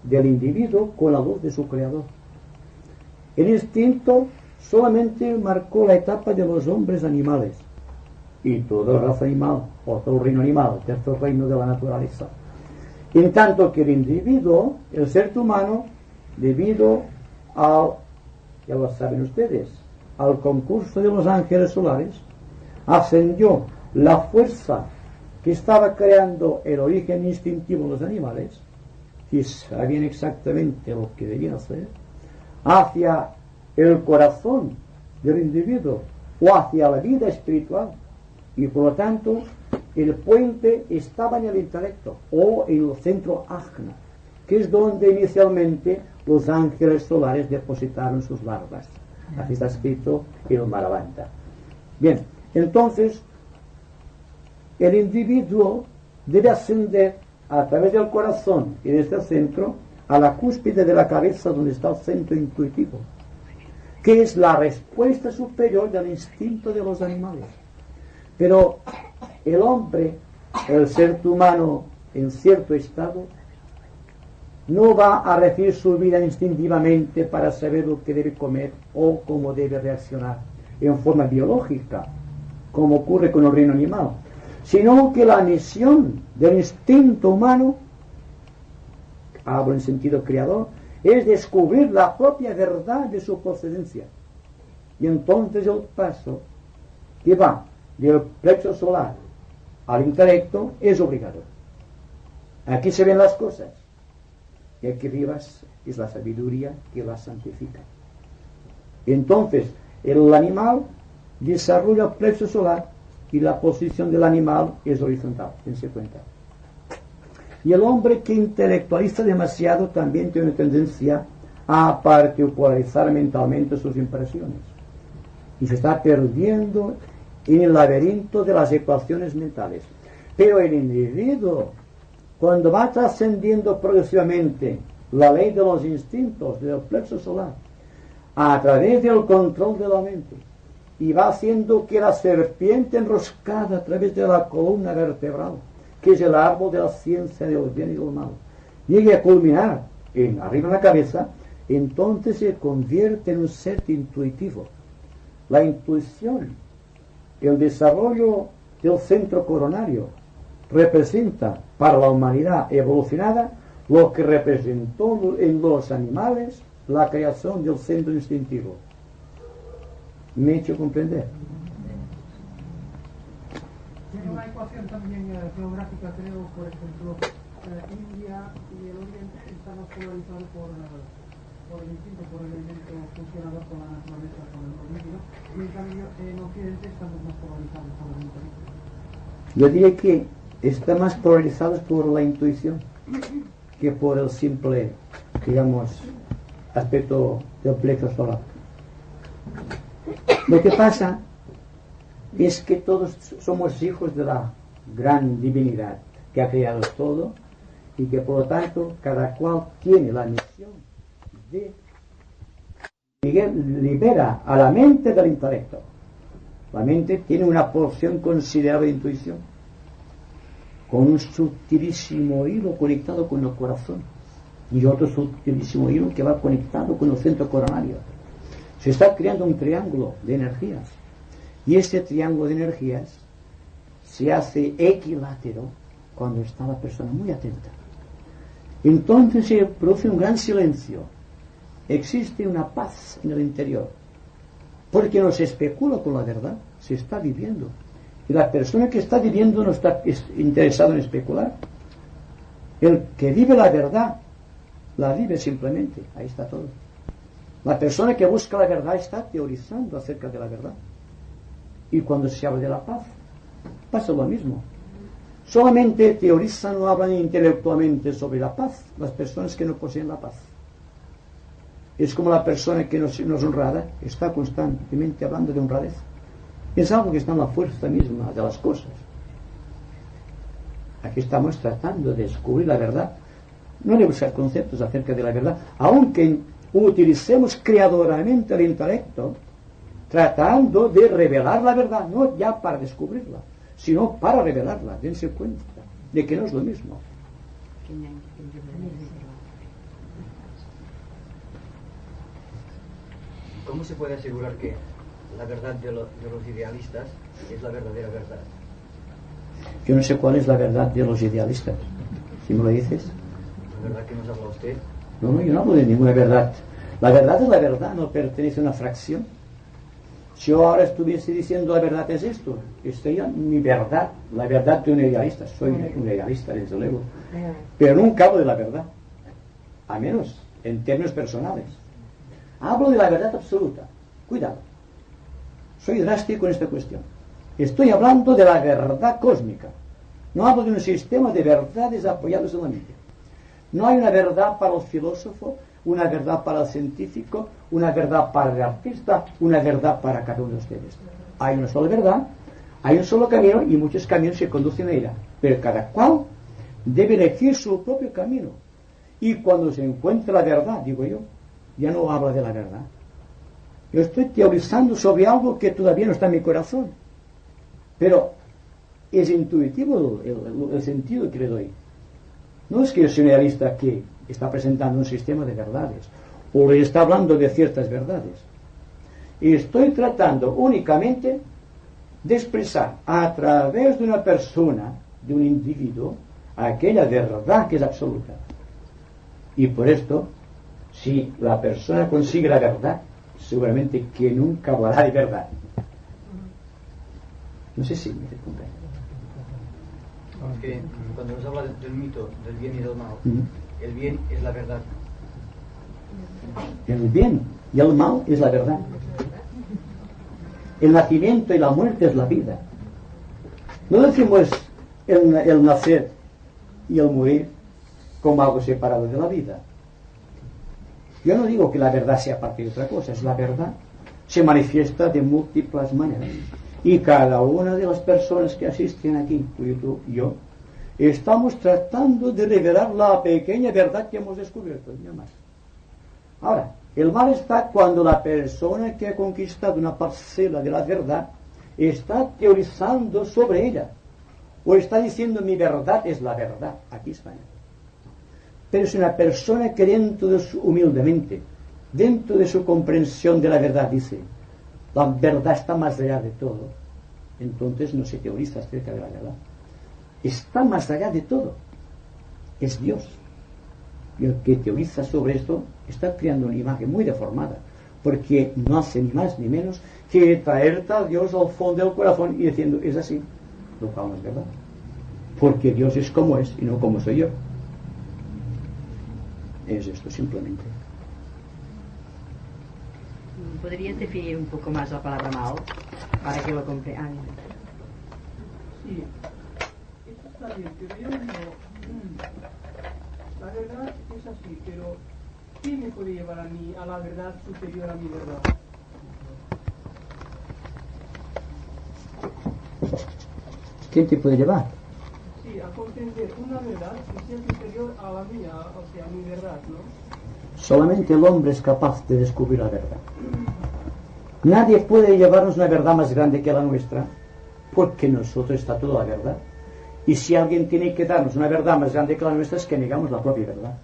del individuo con la luz de su creador. El instinto solamente marcó la etapa de los hombres animales y toda raza animal, o todo reino animal, el tercer reino de la naturaleza. En tanto que el individuo, el ser humano, debido al, ya lo saben ustedes, al concurso de los ángeles solares, ascendió la fuerza que estaba creando el origen instintivo de los animales, que sabían exactamente lo que debían hacer, hacia el corazón del individuo o hacia la vida espiritual, y por lo tanto el puente estaba en el intelecto o en el centro ajna, que es donde inicialmente los ángeles solares depositaron sus larvas. Así está escrito en el Mahabharata. Bien, entonces el individuo debe ascender a través del corazón y de este centro a la cúspide de la cabeza, donde está el centro intuitivo, que es la respuesta superior del instinto de los animales. Pero el hombre, el ser humano en cierto estado, no va a regir su vida instintivamente para saber lo que debe comer o cómo debe reaccionar en forma biológica, como ocurre con el reino animal, sino que la misión del instinto humano, hablo en sentido creador, es descubrir la propia verdad de su procedencia. Y entonces el paso que va del plexo solar al intelecto es obligado. Aquí se ven las cosas, y aquí arriba es la sabiduría que las santifica. Entonces el animal desarrolla el plexo solar y la posición del animal es horizontal, dense cuenta. Y el hombre que intelectualiza demasiado también tiene una tendencia a particularizar mentalmente sus impresiones y se está perdiendo en el laberinto de las ecuaciones mentales. Pero el individuo, cuando va trascendiendo progresivamente la ley de los instintos del plexo solar a través del control de la mente, y va haciendo que la serpiente enroscada a través de la columna vertebral, que es el árbol de la ciencia del bien y del mal, llegue a culminar arriba en la cabeza, entonces se convierte en un ser intuitivo. La intuición, el desarrollo del centro coronario, representa para la humanidad evolucionada lo que representó en los animales la creación del centro instintivo. ¿Me he hecho comprender? ecuación también geográfica, creo, por ejemplo, India y el Oriente están más polarizados por el instinto, por el elemento funcionador con la naturaleza, con el líquido, y en cambio en Occidente estamos más polarizados por el intelecto. Yo diría que está más polarizados por la intuición que por el simple, digamos, aspecto del plexo solar. Lo que pasa es que todos somos hijos de la gran divinidad que ha creado todo y que por lo tanto cada cual tiene la misión de libera a la mente del intelecto. La mente tiene una porción considerable de intuición con un sutilísimo hilo conectado con el corazón y otro sutilísimo hilo que va conectado con el centro coronario. Se está creando un triángulo de energías y este triángulo de energías se hace equilátero cuando está la persona muy atenta. Entonces se produce un gran silencio, existe una paz en el interior, porque no se especula con la verdad, se está viviendo. Y la persona que está viviendo no está interesada en especular. El que vive la verdad, la vive simplemente, ahí está todo. La persona que busca la verdad está teorizando acerca de la verdad. Y cuando se habla de la paz, pasa lo mismo. Solamente teorizan o hablan intelectualmente sobre la paz las personas que no poseen la paz. Es como la persona que no es honrada, está constantemente hablando de honradez. Es algo que está en la fuerza misma de las cosas. Aquí estamos tratando de descubrir la verdad, no de buscar conceptos acerca de la verdad, aunque utilicemos creadoramente el intelecto, tratando de revelar la verdad, no ya para descubrirla, sino para revelarla. Dense cuenta de que no es lo mismo. ¿Cómo se puede asegurar que la verdad de los idealistas es la verdadera verdad? Yo no sé cuál es la verdad de los idealistas. Si me lo dices. ¿La verdad que nos habla usted? No, yo no hablo de ninguna verdad. La verdad es la verdad, no pertenece a una fracción. Si yo ahora estuviese diciendo la verdad es esto, sería mi verdad, la verdad de un idealista. Soy un idealista, desde luego. Pero nunca hablo de la verdad. A menos en términos personales. Hablo de la verdad absoluta. Cuidado. Soy drástico en esta cuestión. Estoy hablando de la verdad cósmica. No hablo de un sistema de verdades apoyados en la mente. No hay una verdad para el filósofo, una verdad para el científico, una verdad para el artista, una verdad para cada uno de ustedes. Hay una sola verdad, hay un solo camino y muchos caminos se conducen a ella. Pero cada cual debe elegir su propio camino. Y cuando se encuentra la verdad, digo yo, ya no habla de la verdad. Yo estoy teorizando sobre algo que todavía no está en mi corazón. Pero es intuitivo el sentido que le doy. No es que yo soy un idealista que está presentando un sistema de verdades o le está hablando de ciertas verdades. Y estoy tratando únicamente de expresar a través de una persona, de un individuo, aquella verdad que es absoluta. Y por esto, si la persona consigue la verdad, seguramente que nunca hablará de verdad. No sé si me comprende. Es que cuando nos habla del mito del bien y del mal, el bien es la verdad. El bien y el mal es la verdad. El nacimiento y la muerte es la vida. No decimos el nacer y el morir como algo separado de la vida. Yo no digo que la verdad sea parte de otra cosa, es la verdad. Se manifiesta de múltiples maneras. Y cada una de las personas que asisten aquí, tú y yo, estamos tratando de revelar la pequeña verdad que hemos descubierto, nada más. Ahora, el mal está cuando la persona que ha conquistado una parcela de la verdad está teorizando sobre ella. O está diciendo mi verdad es la verdad. Aquí está. Pero es una persona que dentro de su humildemente, dentro de su comprensión de la verdad, dice, la verdad está más allá de todo. Entonces no se teoriza acerca de la verdad. Está más allá de todo. Es Dios. Y el que teoriza sobre esto está creando una imagen muy deformada, porque no hace ni más ni menos que traerte a Dios al fondo del corazón y diciendo, es así. lo cual no es verdad. Porque Dios es como es y no como soy yo. Es esto simplemente. ¿Podrías definir un poco más la palabra mal para que lo comprendan? Sí, eso está bien, pero yo digo, la verdad es así, pero ¿qué me puede llevar a mí a la verdad superior a mi verdad? ¿Quién te puede llevar? Sí, a comprender una verdad que sea superior a la mía, o sea, a mi verdad, ¿no? Solamente el hombre es capaz de descubrir la verdad. Nadie puede llevarnos una verdad más grande que la nuestra, porque en nosotros está toda la verdad. Y si alguien tiene que darnos una verdad más grande que la nuestra, es que negamos la propia verdad.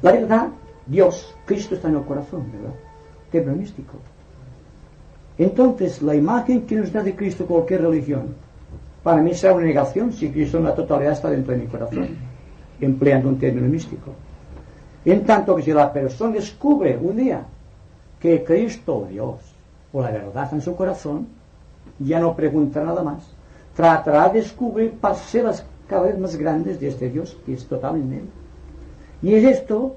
La verdad, Dios, Cristo está en el corazón, ¿verdad? Templo místico. Entonces, la imagen que nos da de Cristo cualquier religión, para mí será una negación si Cristo en la totalidad está dentro de mi corazón, empleando un término místico. En tanto que si la persona descubre un día que Cristo, Dios, o la verdad está en su corazón, ya no pregunta nada más. Tratará de descubrir parcelas cada vez más grandes de este Dios que es total en él. Y es esto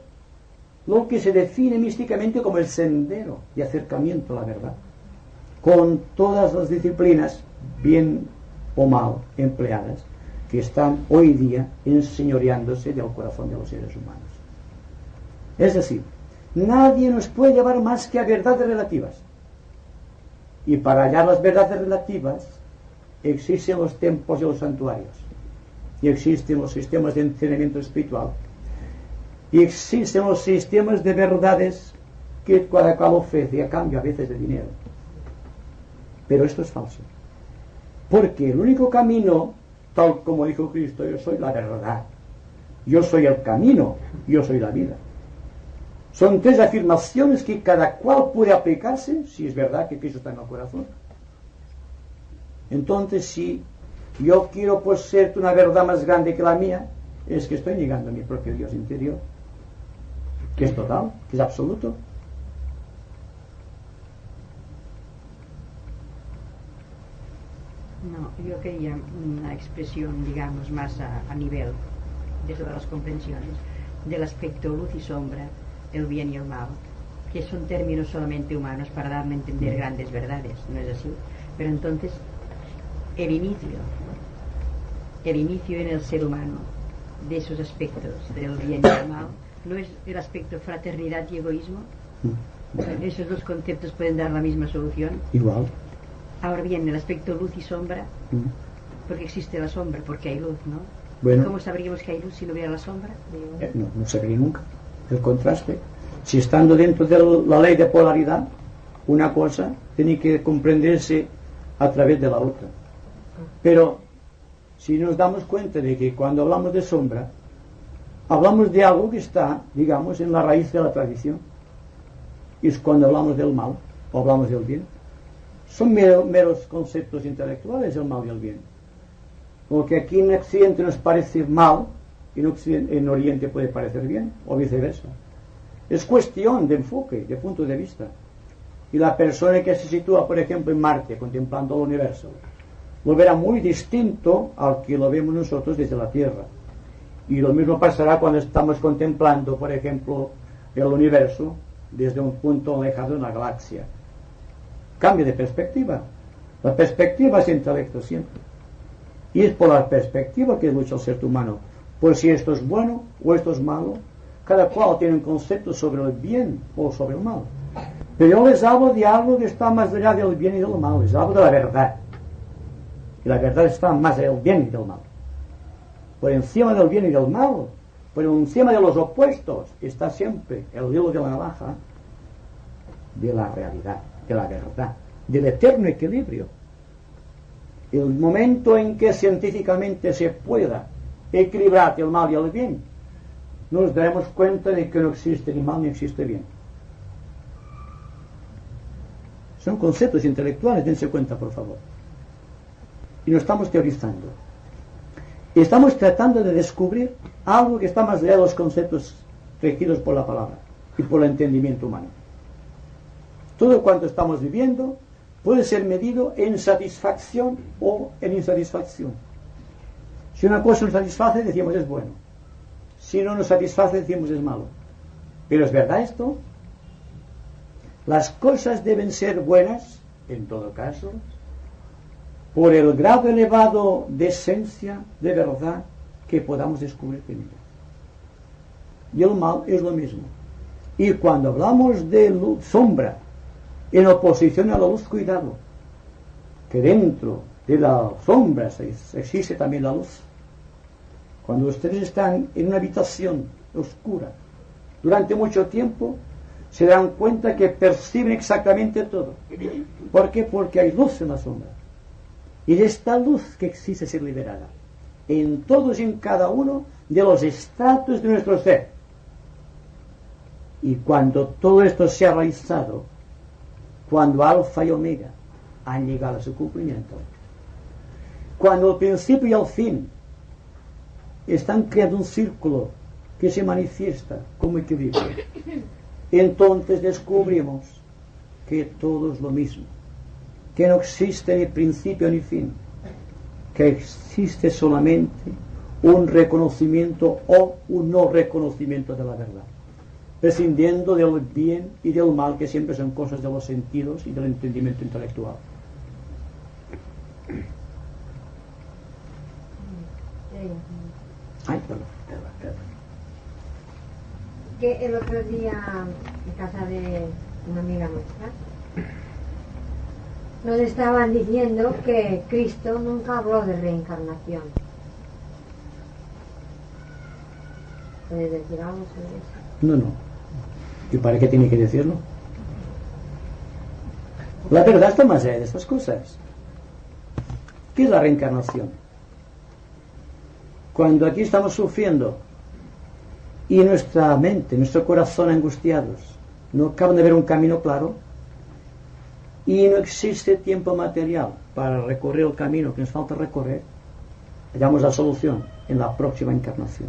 lo que se define místicamente como el sendero de acercamiento a la verdad, con todas las disciplinas, bien o mal empleadas, que están hoy día enseñoreándose del corazón de los seres humanos. Es decir, nadie nos puede llevar más que a verdades relativas. Y para hallar las verdades relativas existen los templos y los santuarios, y existen los sistemas de entrenamiento espiritual, y existen los sistemas de verdades que cada cual ofrece a cambio a veces de dinero. Pero esto es falso, porque el único camino, tal como dijo Cristo, yo soy la verdad, yo soy el camino, yo soy la vida. Son tres afirmaciones que cada cual puede aplicarse si es verdad que Cristo está en el corazón. Entonces, si yo quiero poseer una verdad más grande que la mía, es que estoy negando a mi propio Dios interior, que es total, que es absoluto. No, yo quería una expresión, digamos, más a nivel de todas las comprensiones, del aspecto luz y sombra, el bien y el mal, que son términos solamente humanos para darme a entender grandes verdades, ¿no es así? Pero entonces, el inicio en el ser humano de esos aspectos del bien y el mal, ¿no es el aspecto fraternidad y egoísmo? Esos dos conceptos pueden dar la misma solución. Igual. Ahora bien, el aspecto luz y sombra, porque existe la sombra, porque hay luz, ¿no? Bueno, ¿Cómo sabríamos que hay luz si no hubiera la sombra? no sabría nunca. El contraste. Si estando dentro de la ley de polaridad, una cosa tiene que comprenderse a través de la otra. Pero si nos damos cuenta de que cuando hablamos de sombra, hablamos de algo que está, digamos, en la raíz de la tradición. Y es cuando hablamos del mal, o hablamos del bien. Son meros conceptos intelectuales, el mal y el bien. Porque aquí en Occidente nos parece mal, y en Oriente puede parecer bien, o viceversa. Es cuestión de enfoque, de punto de vista. Y la persona que se sitúa, por ejemplo, en Marte, contemplando el universo, lo verá muy distinto al que lo vemos nosotros desde la Tierra. Y lo mismo pasará cuando estamos contemplando, por ejemplo, el universo desde un punto lejano de una galaxia. Cambio de perspectiva. La perspectiva es intelecto siempre. Y es por la perspectiva que lucha el ser humano. Por si esto es bueno o esto es malo. Cada cual tiene un concepto sobre el bien o sobre el mal. Pero yo les hablo de algo que está más allá del bien y del mal. Les hablo de la verdad. Y la verdad está más allá del bien y del mal. Por encima del bien y del mal, por encima de los opuestos, está siempre el hilo de la navaja de la realidad, de la verdad, del eterno equilibrio. El momento en que científicamente se pueda equilibrar el mal y el bien, nos daremos cuenta de que no existe ni mal ni existe bien. Son conceptos intelectuales, dense cuenta, por favor. Y no estamos teorizando. Estamos tratando de descubrir algo que está más allá de los conceptos regidos por la palabra y por el entendimiento humano. Todo cuanto estamos viviendo puede ser medido en satisfacción o en insatisfacción. Si una cosa nos satisface, decimos es bueno. Si no nos satisface, decimos es malo. Pero ¿es verdad esto? Las cosas deben ser buenas, en todo caso, por el grado elevado de esencia, de verdad, que podamos descubrir en ellas. Y el mal es lo mismo. Y cuando hablamos de luz, sombra, en oposición a la luz, cuidado, que dentro de la sombra existe también la luz. Cuando ustedes están en una habitación oscura durante mucho tiempo, se dan cuenta que perciben exactamente todo. ¿Por qué? Porque hay luz en la sombra. Y de esta luz que existe ser liberada en todos y en cada uno de los estratos de nuestro ser. Y cuando todo esto se ha realizado, cuando Alfa y Omega han llegado a su cumplimiento, cuando el principio y el fin están creando un círculo que se manifiesta como equilibrio, entonces descubrimos que todo es lo mismo, que no existe ni principio ni fin, que existe solamente un reconocimiento o un no reconocimiento de la verdad, prescindiendo del bien y del mal, que siempre son cosas de los sentidos y del entendimiento intelectual. Ay, perdón. Que el otro día en casa de una amiga nuestra nos estaban diciendo que Cristo nunca habló de reencarnación. ¿Puedes decir algo sobre eso? No. ¿Y para qué tiene que decirlo? La verdad está más allá de estas cosas. ¿Qué es la reencarnación? Cuando aquí estamos sufriendo y nuestra mente, nuestro corazón angustiados, no acaban de ver un camino claro y no existe tiempo material para recorrer el camino que nos falta recorrer, hallamos la solución en la próxima encarnación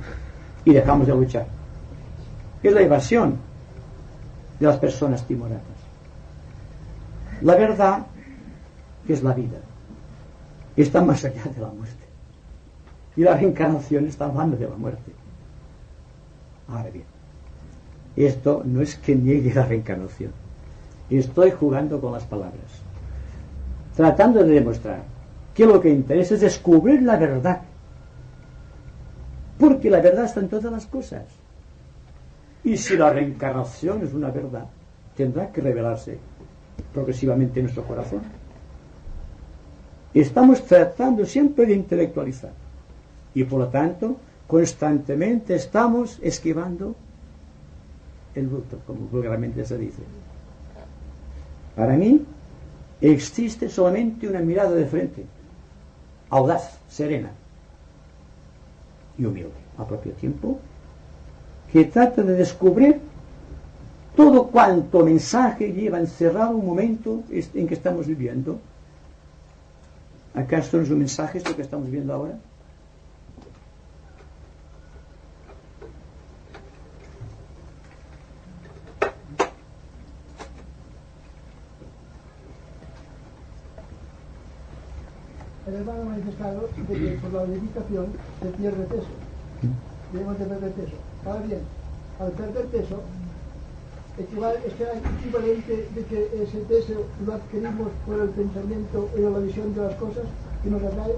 y dejamos de luchar. Es la evasión de las personas timoradas. La verdad, que es la vida, está más allá de la muerte. Y la reencarnación está hablando de la muerte. Ahora bien, esto no es que niegue la reencarnación. Estoy jugando con las palabras, tratando de demostrar que lo que interesa es descubrir la verdad, porque la verdad está en todas las cosas. Y si la reencarnación es una verdad, tendrá que revelarse progresivamente en nuestro corazón. Estamos tratando siempre de intelectualizar y por lo tanto constantemente estamos esquivando el bruto, como vulgarmente se dice. Para mí existe solamente una mirada de frente, audaz, serena y humilde al propio tiempo, que trata de descubrir todo cuanto mensaje lleva encerrado un momento en que estamos viviendo. ¿Acaso no es un mensaje esto que estamos viendo ahora? El hermano ha manifestado de que por la meditación se pierde peso. Debemos de perder peso. Ahora bien, al perder peso, es equivalente de que ese peso lo adquirimos por el pensamiento o la visión de las cosas que nos atraen.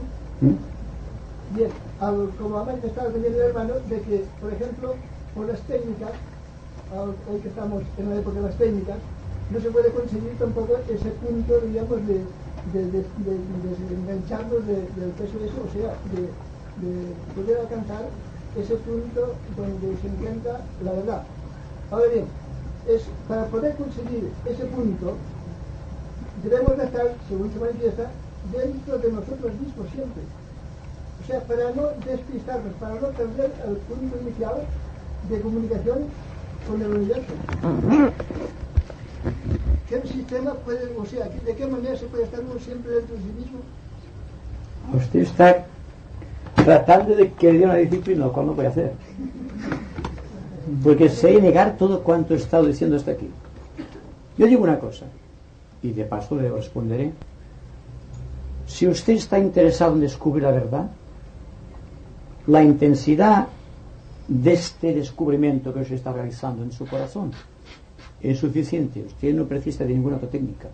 Bien, como ha manifestado también el hermano, de que, por ejemplo, por las técnicas, hoy que estamos en la época de las técnicas, no se puede conseguir tampoco ese punto, digamos, de engancharnos del peso de eso, o sea, de poder alcanzar ese punto donde se encuentra la verdad. Ahora bien, para poder conseguir ese punto, debemos de estar, según se manifiesta, dentro de nosotros mismos siempre. O sea, para no despistarnos, para no perder el punto inicial de comunicación con el universo. ¿Qué sistema puede, o sea, de qué manera se puede estar uno siempre dentro de sí mismo? Usted está tratando de que le dé una disciplina, lo cual no puede hacer. Porque se hay negar todo cuanto he estado diciendo hasta aquí. Yo digo una cosa. y de paso le responderé, si usted está interesado en descubrir la verdad, la intensidad de este descubrimiento que usted está realizando en su corazón es suficiente. Usted no precisa de ninguna otra técnica.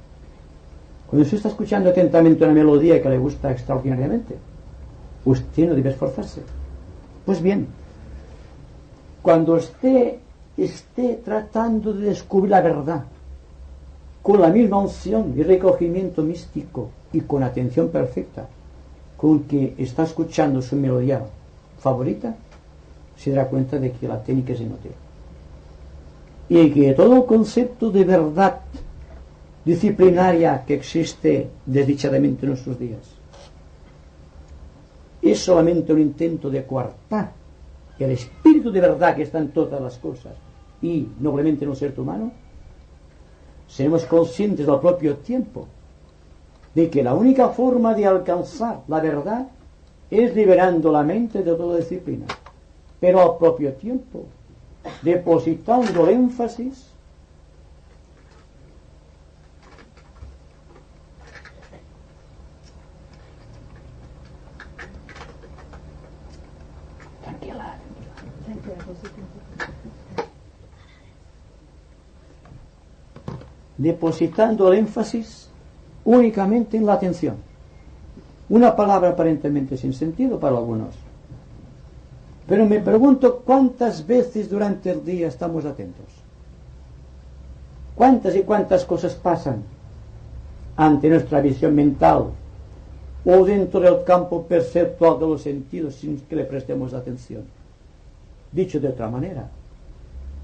Cuando usted está escuchando atentamente una melodía que le gusta extraordinariamente, usted no debe esforzarse. Pues bien, cuando usted esté tratando de descubrir la verdad con la misma unción y recogimiento místico y con atención perfecta con que está escuchando su melodía favorita, se dará cuenta de que la técnica es inútil y que todo concepto de verdad disciplinaria que existe desdichadamente en nuestros días es solamente un intento de coartar el espíritu de verdad que está en todas las cosas y noblemente en un ser humano. Seremos conscientes al propio tiempo de que la única forma de alcanzar la verdad es liberando la mente de toda disciplina, pero al propio tiempo depositando el énfasis únicamente en la atención. Una palabra aparentemente sin sentido para algunos, pero me pregunto cuántas veces durante el día estamos atentos, cuántas y cuántas cosas pasan ante nuestra visión mental o dentro del campo perceptual de los sentidos sin que le prestemos atención. Dicho de otra manera,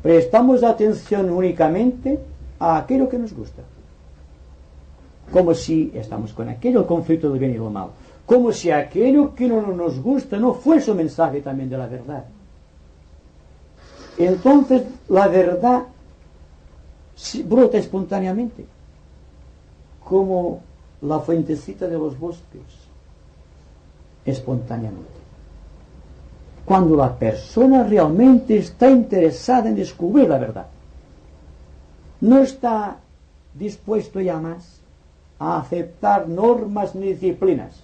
prestamos atención únicamente a aquello que nos gusta, como si estamos con aquello conflicto del bien y del mal, como si aquello que no nos gusta no fuese un mensaje también de la verdad. Entonces la verdad brota espontáneamente como la fuentecita de los bosques, espontáneamente, cuando la persona realmente está interesada en descubrir la verdad. No está dispuesto ya más a aceptar normas ni disciplinas.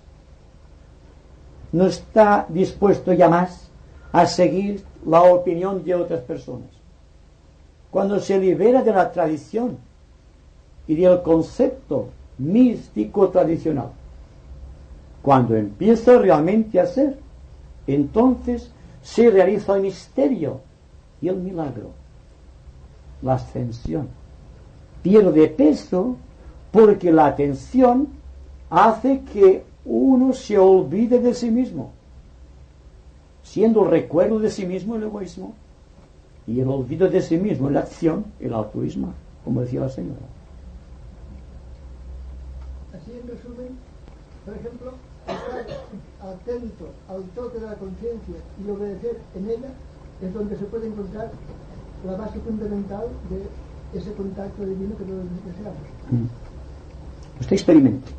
No está dispuesto ya más a seguir la opinión de otras personas. Cuando se libera de la tradición y del concepto místico tradicional, cuando empieza realmente a ser, entonces se realiza el misterio y el milagro, la ascensión. Pierde peso porque la atención hace que uno se olvide de sí mismo, siendo el recuerdo de sí mismo el egoísmo y el olvido de sí mismo la acción, el altruismo, como decía la señora. Así en resumen, por ejemplo, estar atento al toque de la conciencia y obedecer en ella es donde se puede encontrar la base fundamental de ese contacto divino que todos deseamos. Usted experimente,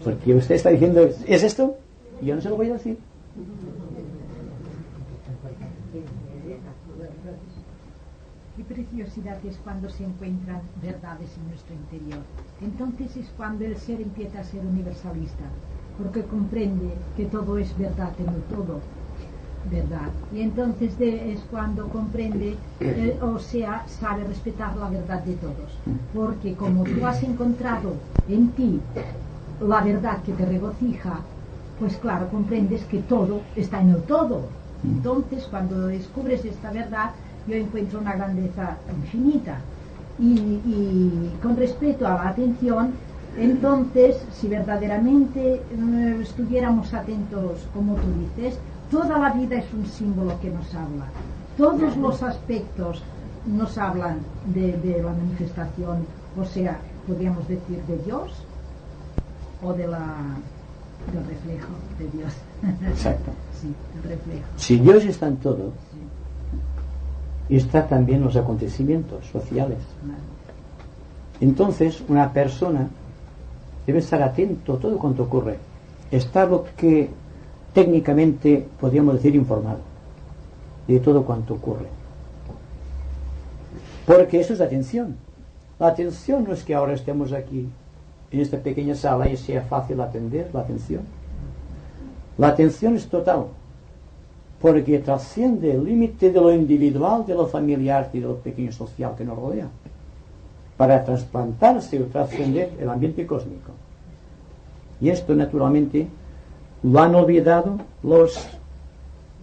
porque usted está diciendo ¿es esto? Y yo no se lo voy a decir. Qué preciosidad es cuando se encuentran verdades en nuestro interior. Entonces es cuando el ser empieza a ser universalista, porque comprende que todo es verdad en el todo, verdad. Y entonces es cuando comprende, o sea, sabe respetar la verdad de todos. Porque como tú has encontrado en ti la verdad que te regocija, pues claro, comprendes que todo está en el todo. Entonces, cuando descubres esta verdad, yo encuentro una grandeza infinita. Y con respecto a la atención, entonces, si verdaderamente estuviéramos atentos, como tú dices, toda la vida es un símbolo que nos habla. Todos los aspectos nos hablan de la manifestación, o sea, podríamos decir de Dios o del reflejo de Dios. Exacto. Sí, el reflejo. Si Dios está en todo, está también en los acontecimientos sociales. Entonces, una persona debe estar atento a todo cuanto ocurre, estar lo que técnicamente podríamos decir informado de todo cuanto ocurre, porque eso es atención. La atención no es que ahora estemos aquí en esta pequeña sala y sea fácil atender la atención. La atención es total, porque trasciende el límite de lo individual, de lo familiar y de lo pequeño social que nos rodea, para trasplantarse o trascender el ambiente cósmico. Y esto, naturalmente, lo han olvidado los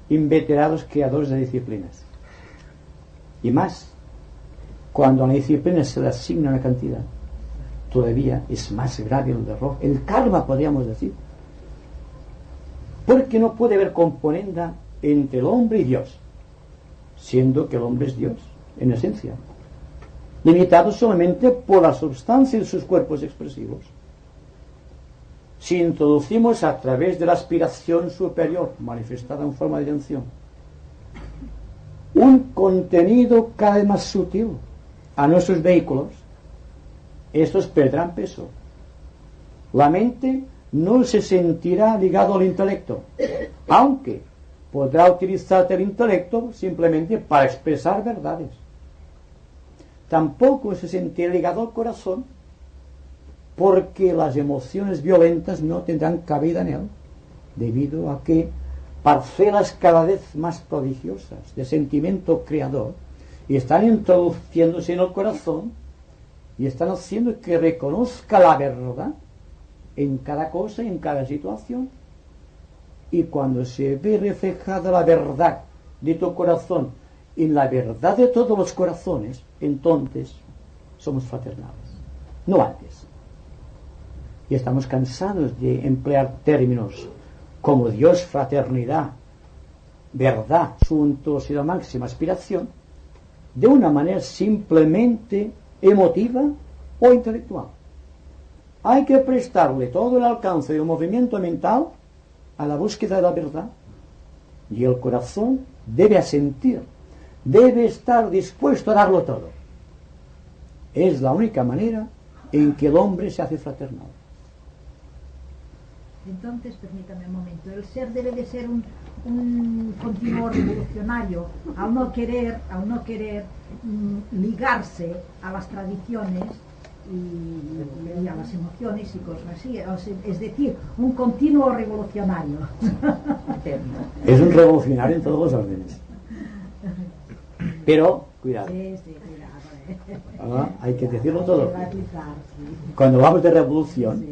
inveterados creadores de disciplinas. Y más, cuando a la disciplina se le asigna una cantidad, todavía es más grave el error, el karma, podríamos decir. Porque no puede haber componenda entre el hombre y Dios, siendo que el hombre es Dios, en esencia, limitado solamente por la substancia de sus cuerpos expresivos. Si introducimos a través de la aspiración superior, manifestada en forma de atención, un contenido cada vez más sutil a nuestros vehículos, estos perderán peso. La mente no se sentirá ligado al intelecto, aunque podrá utilizar el intelecto simplemente para expresar verdades. Tampoco se sentirá ligado al corazón, porque las emociones violentas no tendrán cabida en él, debido a que parcelas cada vez más prodigiosas de sentimiento creador y están introduciéndose en el corazón y están haciendo que reconozca la verdad en cada cosa y en cada situación. Y cuando se ve reflejada la verdad de tu corazón en la verdad de todos los corazones, entonces somos fraternales, no antes. Y estamos cansados de emplear términos como Dios, fraternidad, verdad, suntuosidad máxima, aspiración, de una manera simplemente emotiva o intelectual. Hay que prestarle todo el alcance del movimiento mental a la búsqueda de la verdad, y el corazón debe asentir, debe estar dispuesto a darlo todo. Es la única manera en que el hombre se hace fraternal. Entonces, permítame un momento, el ser debe de ser un continuo revolucionario, al no querer ligarse a las tradiciones y a las emociones y cosas así, es decir, un continuo revolucionario. Es un revolucionario en todos los órdenes. Pero, cuidado. Sí, cuidado. Hay que decirlo todo. Cuando hablamos de revolución,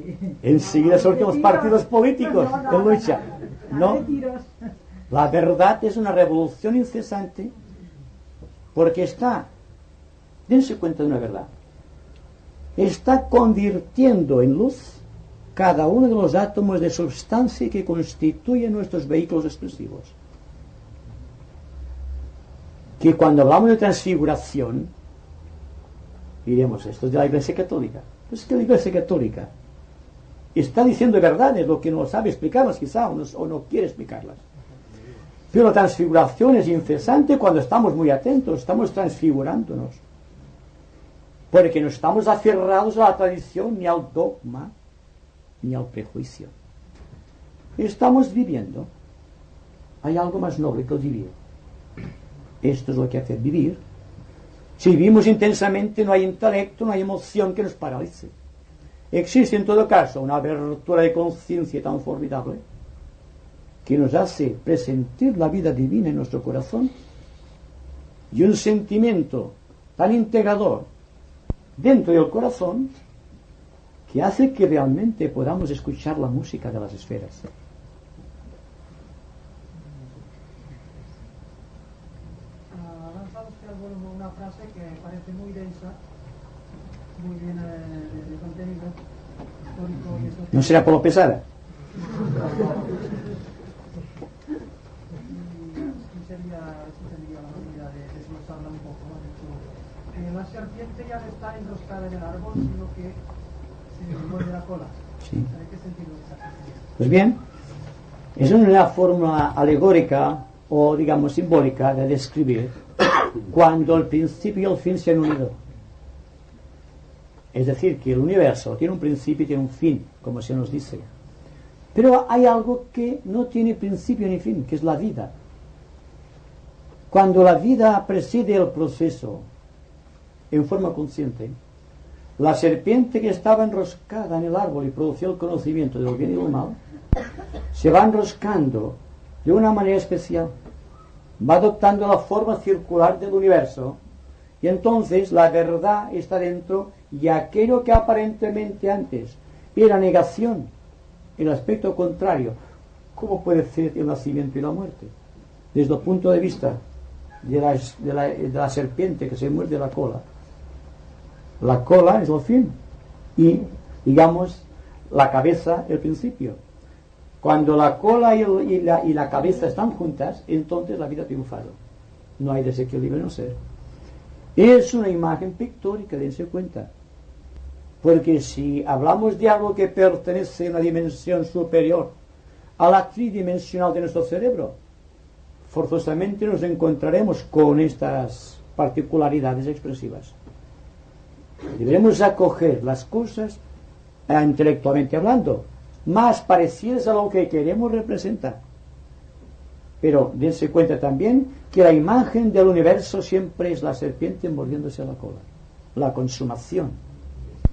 enseguida surgen los partidos políticos de lucha. No, la verdad es una revolución incesante, porque dense cuenta de una verdad, está convirtiendo en luz cada uno de los átomos de sustancia que constituyen nuestros vehículos expresivos. Que cuando hablamos de transfiguración, diremos, esto es de la Iglesia Católica. Pues es que la Iglesia Católica está diciendo verdades, lo que no sabe explicarlas quizá, o no quiere explicarlas. Pero la transfiguración es incesante cuando estamos muy atentos, estamos transfigurándonos. Porque no estamos aferrados a la tradición, ni al dogma, ni al prejuicio. Estamos viviendo. Hay algo más noble que el vivir. Esto es lo que hace vivir. Si vivimos intensamente, no hay intelecto, no hay emoción que nos paralice. Existe en todo caso una abertura de conciencia tan formidable que nos hace presentir la vida divina en nuestro corazón, y un sentimiento tan integrador dentro del corazón que hace que realmente podamos escuchar la música de las esferas. Avanzamos que una frase que parece muy densa, muy bien de contenido histórico y social. ¿No será por lo pesada? Sería la manera de desglosarla un poco, ¿no? La serpiente ya no está enroscada en el árbol, sino que se muerde la cola. Sí. ¿En qué sentido es esa? Pues bien, es una fórmula alegórica o, digamos, simbólica de describir cuando el principio y el fin se han unido. Es decir, que el universo tiene un principio y tiene un fin, como se nos dice. Pero hay algo que no tiene principio ni fin, que es la vida. Cuando la vida preside el proceso en forma consciente, La serpiente que estaba enroscada en el árbol y producía el conocimiento del bien y del mal, se va enroscando de una manera especial, va adoptando la forma circular del universo, y entonces la verdad está dentro, y aquello que aparentemente antes era negación, el aspecto contrario, ¿cómo puede ser el nacimiento y la muerte? Desde el punto de vista de la serpiente que se muerde la cola es el fin, y digamos la cabeza el principio. Cuando la cola y la cabeza están juntas, entonces la vida ha triunfado. No hay desequilibrio en el ser. Es una imagen pictórica, dense cuenta. Porque si hablamos de algo que pertenece a una dimensión superior a la tridimensional de nuestro cerebro, forzosamente nos encontraremos con estas particularidades expresivas. Debemos acoger las cosas, intelectualmente hablando, más parecidas a lo que queremos representar. Pero dense cuenta también que la imagen del universo siempre es la serpiente mordiéndose la cola, la consumación.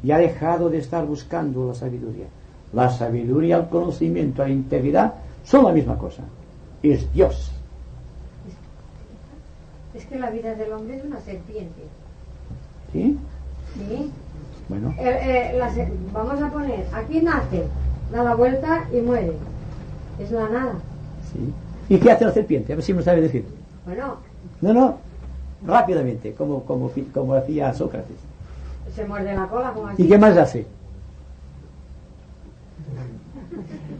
Y ha dejado de estar buscando la sabiduría. La sabiduría, el conocimiento, la integridad son la misma cosa. Es Dios. Es que la vida del hombre es una serpiente. ¿Sí? Sí. Bueno. Vamos a poner, aquí nace, da la vuelta y muere. Es la nada. Sí. ¿Y qué hace la serpiente? A ver si me sabe decir. Bueno. No, rápidamente, como hacía Sócrates. Se muerde la cola como así. ¿Y qué más hace?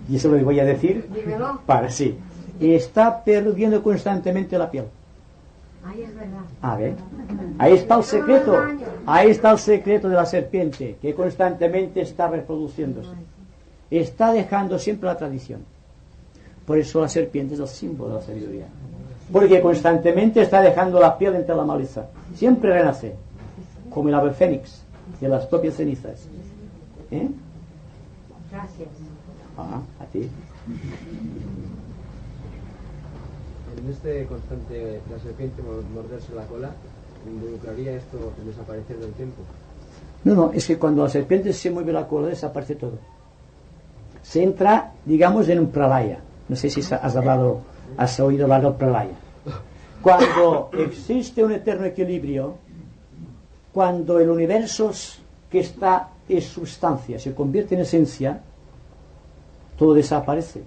Y eso lo voy a decir. Dímelo. Para sí. Está perdiendo constantemente la piel. Ahí es verdad. A ver. Ahí está el secreto. Ahí está el secreto de la serpiente, que constantemente está reproduciéndose. Está dejando siempre la tradición. Por eso la serpiente es el símbolo de la sabiduría. Porque constantemente está dejando la piel entre la maleza. Siempre renace. Como el ave fénix, de las propias cenizas. Gracias. A ti. En este constante, la serpiente morderse la cola, ¿involucraría esto el desaparecer del tiempo? No, es que cuando la serpiente se mueve la cola desaparece todo. Se entra, digamos, en un pralaya. No sé si has oído hablar del pralaya. Cuando existe un eterno equilibrio, cuando el universo que está es sustancia, se convierte en esencia, todo desaparece.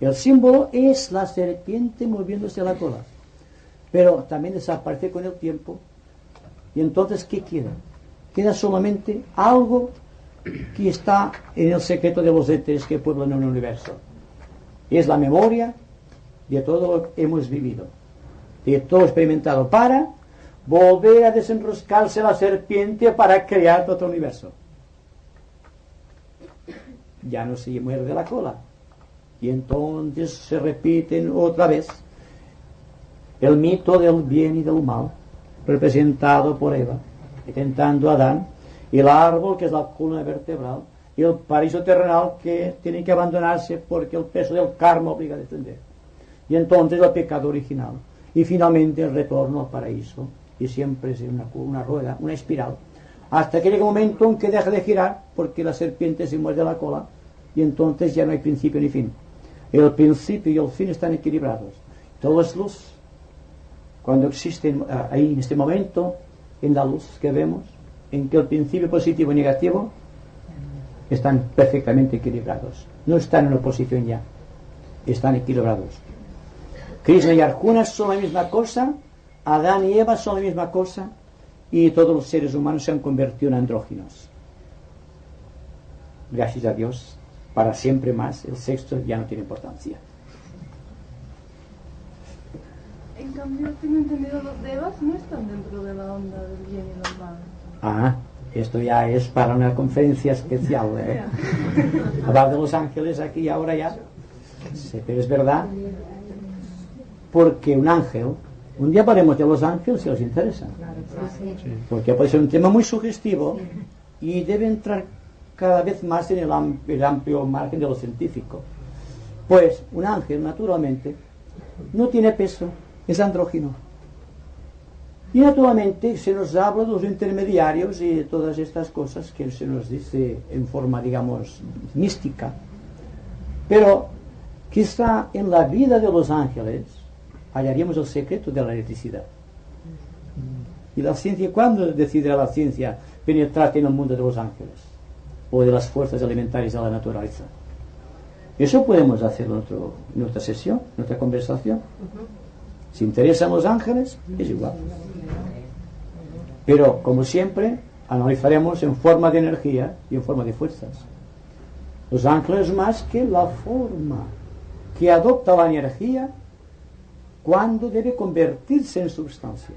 El símbolo es la serpiente moviéndose la cola, pero también desaparece con el tiempo. Y entonces, ¿qué queda? Queda solamente algo que está en el secreto de los éteres que pueblan el universo. Es la memoria de todo lo que hemos vivido, de todo experimentado, para volver a desenroscarse la serpiente para crear otro universo. Ya no se muerde la cola. Y entonces se repiten otra vez el mito del bien y del mal, representado por Eva, tentando a Adán, y el árbol, que es la columna vertebral, y el paraíso terrenal, que tiene que abandonarse porque el peso del karma obliga a descender. Y entonces el pecado original. Y finalmente el retorno al paraíso. Y siempre es una rueda, una espiral, hasta que llega un momento en que deja de girar porque la serpiente se muerde la cola, y entonces ya no hay principio ni fin. El principio y el fin están equilibrados. Todo es luz. Cuando existen ahí en este momento, en la luz que vemos, en que el principio positivo y negativo están perfectamente equilibrados. No están en oposición ya. Están equilibrados. Krishna y Arjuna son la misma cosa. Adán y Eva son la misma cosa, y todos los seres humanos se han convertido en andróginos. Gracias a Dios, para siempre más, el sexo ya no tiene importancia. En cambio, tengo entendido, los devas no están dentro de la onda del bien y del mal. Esto ya es para una conferencia especial. Hablar de los ángeles aquí y ahora ya. Sí, pero es verdad, porque un ángel... Un día hablaremos de los ángeles si os interesa. Porque puede ser un tema muy sugestivo y debe entrar cada vez más en el amplio margen de lo científico. Pues un ángel, naturalmente, no tiene peso, es andrógino. Y naturalmente se nos habla de los intermediarios y de todas estas cosas que se nos dice en forma, digamos, mística. Pero quizá en la vida de los ángeles hallaríamos el secreto de la electricidad. Y la ciencia, ¿cuándo decidirá la ciencia penetrar en el mundo de los ángeles? O de las fuerzas elementales de la naturaleza. Eso podemos hacerlo en otra sesión, en otra conversación. Si interesan los ángeles, es igual. Pero, como siempre, analizaremos en forma de energía y en forma de fuerzas. Los ángeles más que la forma que adopta la energía cuando debe convertirse en sustancia.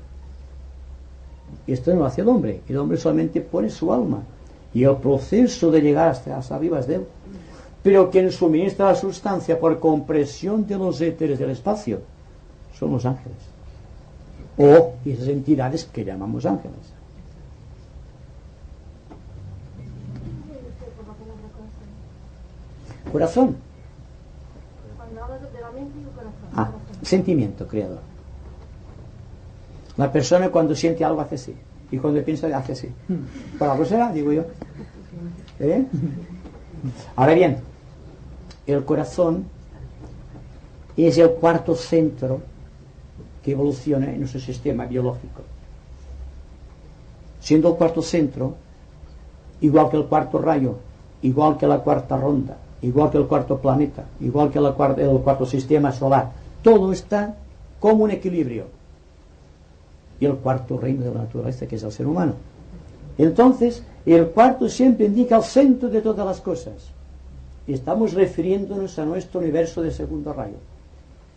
Esto no lo hace el hombre solamente pone su alma y el proceso de llegar hasta las vivas de él. Pero quien suministra la sustancia por compresión de los éteres del espacio son los ángeles, o esas entidades que llamamos ángeles. Corazón. Cuando hablas de la mente y el corazón. Sentimiento creador. La persona cuando siente algo hace así, y cuando piensa hace así. Por algo será, digo yo. Ahora bien, el corazón es el cuarto centro que evoluciona en nuestro sistema biológico. Siendo el cuarto centro, igual que el cuarto rayo, igual que la cuarta ronda, igual que el cuarto planeta, igual que el cuarto sistema solar, todo está como un equilibrio. Y el cuarto reino de la naturaleza, que es el ser humano. Entonces, el cuarto siempre indica el centro de todas las cosas. Y estamos refiriéndonos a nuestro universo de segundo rayo,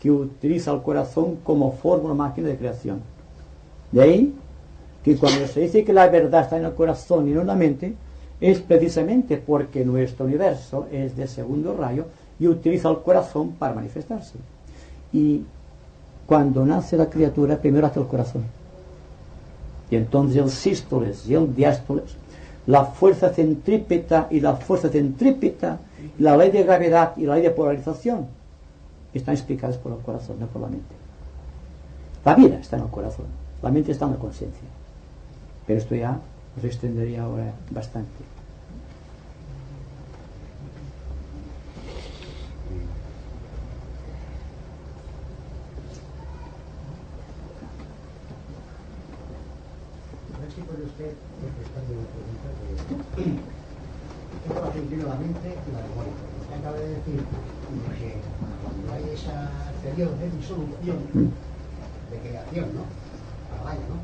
que utiliza el corazón como fórmula, máquina de creación. De ahí que cuando se dice que la verdad está en el corazón y no en la mente, es precisamente porque nuestro universo es de segundo rayo y utiliza el corazón para manifestarse. Y cuando nace la criatura, primero hace el corazón. Y entonces el sístoles y el diástoles, la fuerza centrípeta y la fuerza centrípeta, la ley de gravedad y la ley de polarización, están explicadas por el corazón, no por la mente. La vida está en el corazón, la mente está en la conciencia. Pero esto ya nos extendería ahora bastante. A ver si puede usted contestarme una pregunta de qué relación tiene la mente y la memoria. Usted acaba de decir que cuando hay esa periodo de disolución, de creación, ¿no? Para vaya, ¿no?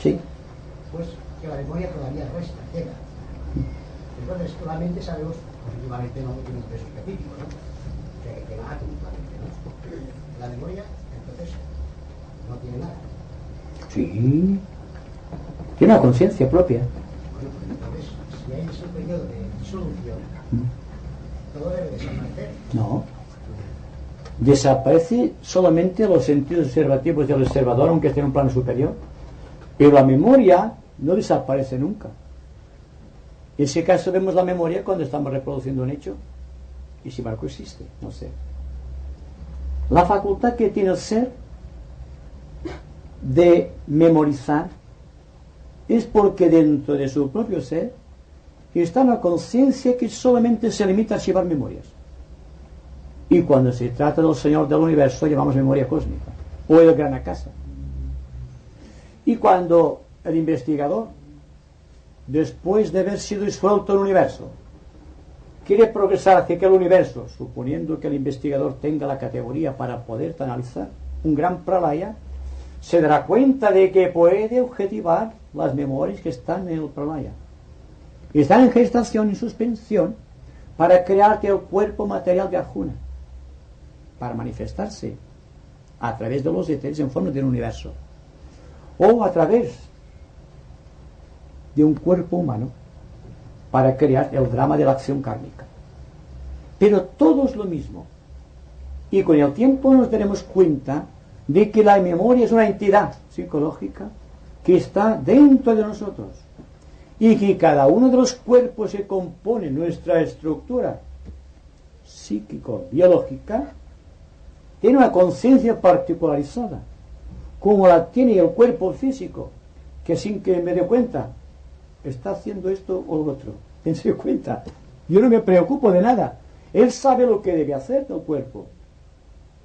Sí. Pues que la memoria todavía resta, queda. Entonces, la mente sabemos, positivamente no tiene un peso específico, ¿no? Que va átomicamente, ¿no? La memoria, entonces, no tiene nada. Sí. Tiene una conciencia propia. Bueno, pues entonces, si hay ese periodo de disolución, todo debe desaparecer. No. Desaparece solamente los sentidos observativos del observador, aunque esté en un plano superior. Pero la memoria no desaparece nunca. En ese caso vemos la memoria cuando estamos reproduciendo un hecho. Y si marco existe, no sé. La facultad que tiene el ser de memorizar es porque dentro de su propio ser está una conciencia que solamente se limita a archivar memorias. Y cuando se trata del Señor del Universo llamamos memoria cósmica o el gran acaso. Y cuando el investigador, después de haber sido disuelto el universo, quiere progresar hacia aquel universo, suponiendo que el investigador tenga la categoría para poder analizar un gran pralaya, se dará cuenta de que puede objetivar las memorias que están en el pralaya. Y están en gestación y suspensión para crear el cuerpo material de Arjuna, para manifestarse a través de los éteres en forma de un universo, o a través de un cuerpo humano para crear el drama de la acción kármica. Pero todo es lo mismo. Y con el tiempo nos daremos cuenta de que la memoria es una entidad psicológica que está dentro de nosotros y que cada uno de los cuerpos que compone nuestra estructura psíquico-biológica tiene una conciencia particularizada, como la tiene el cuerpo físico, que sin que me dé cuenta está haciendo esto o lo otro. Dense cuenta, yo no me preocupo de nada. Él sabe lo que debe hacer el cuerpo,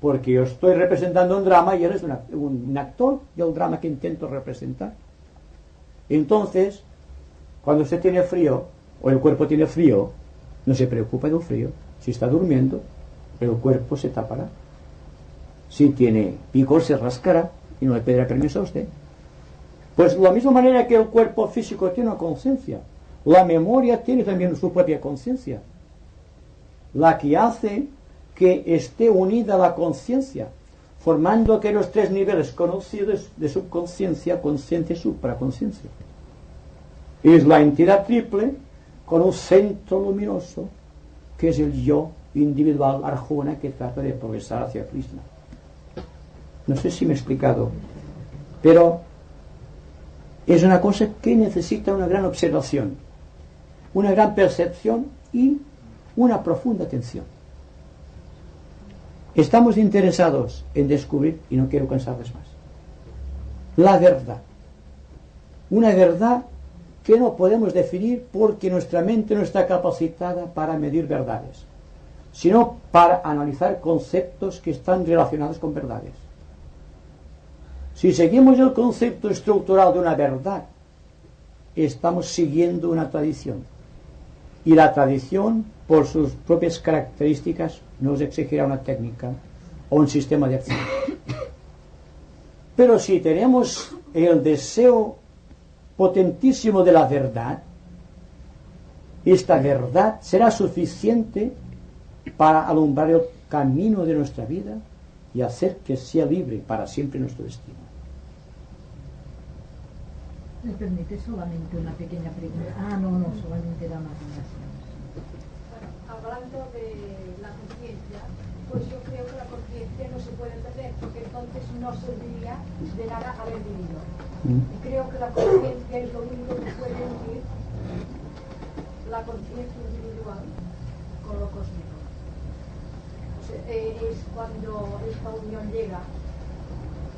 porque yo estoy representando un drama y él es un actor del drama que intento representar. Entonces, cuando usted tiene frío o el cuerpo tiene frío, no se preocupa del frío. Si está durmiendo, el cuerpo se tapará. Si tiene picor, se rascará y no le pedirá permiso a usted. Pues de la misma manera que el cuerpo físico tiene una conciencia, la memoria tiene también su propia conciencia, la que hace que esté unida a la conciencia, formando aquellos tres niveles conocidos de subconsciencia, consciencia y supraconciencia. Es la entidad triple con un centro luminoso que es el yo individual Arjuna que trata de progresar hacia Krishna. No sé si me he explicado, pero es una cosa que necesita una gran observación, una gran percepción y una profunda atención. Estamos interesados en descubrir, y no quiero cansarles más, la verdad. Una verdad que no podemos definir porque nuestra mente no está capacitada para medir verdades, sino para analizar conceptos que están relacionados con verdades. Si seguimos el concepto estructural de una verdad, estamos siguiendo una tradición. Y la tradición, por sus propias características, nos exigirá una técnica o un sistema de acción. Pero si tenemos el deseo potentísimo de la verdad, esta verdad será suficiente para alumbrar el camino de nuestra vida y hacer que sea libre para siempre nuestro destino. ¿Me permite solamente una pequeña pregunta? No, solamente era una aclaración. Bueno, hablando de la conciencia, pues yo creo que la conciencia no se puede perder, porque entonces no serviría de nada haber vivido. Y creo que la conciencia es lo único que puede unir la conciencia individual con lo cósmico. O sea, es cuando esta unión llega,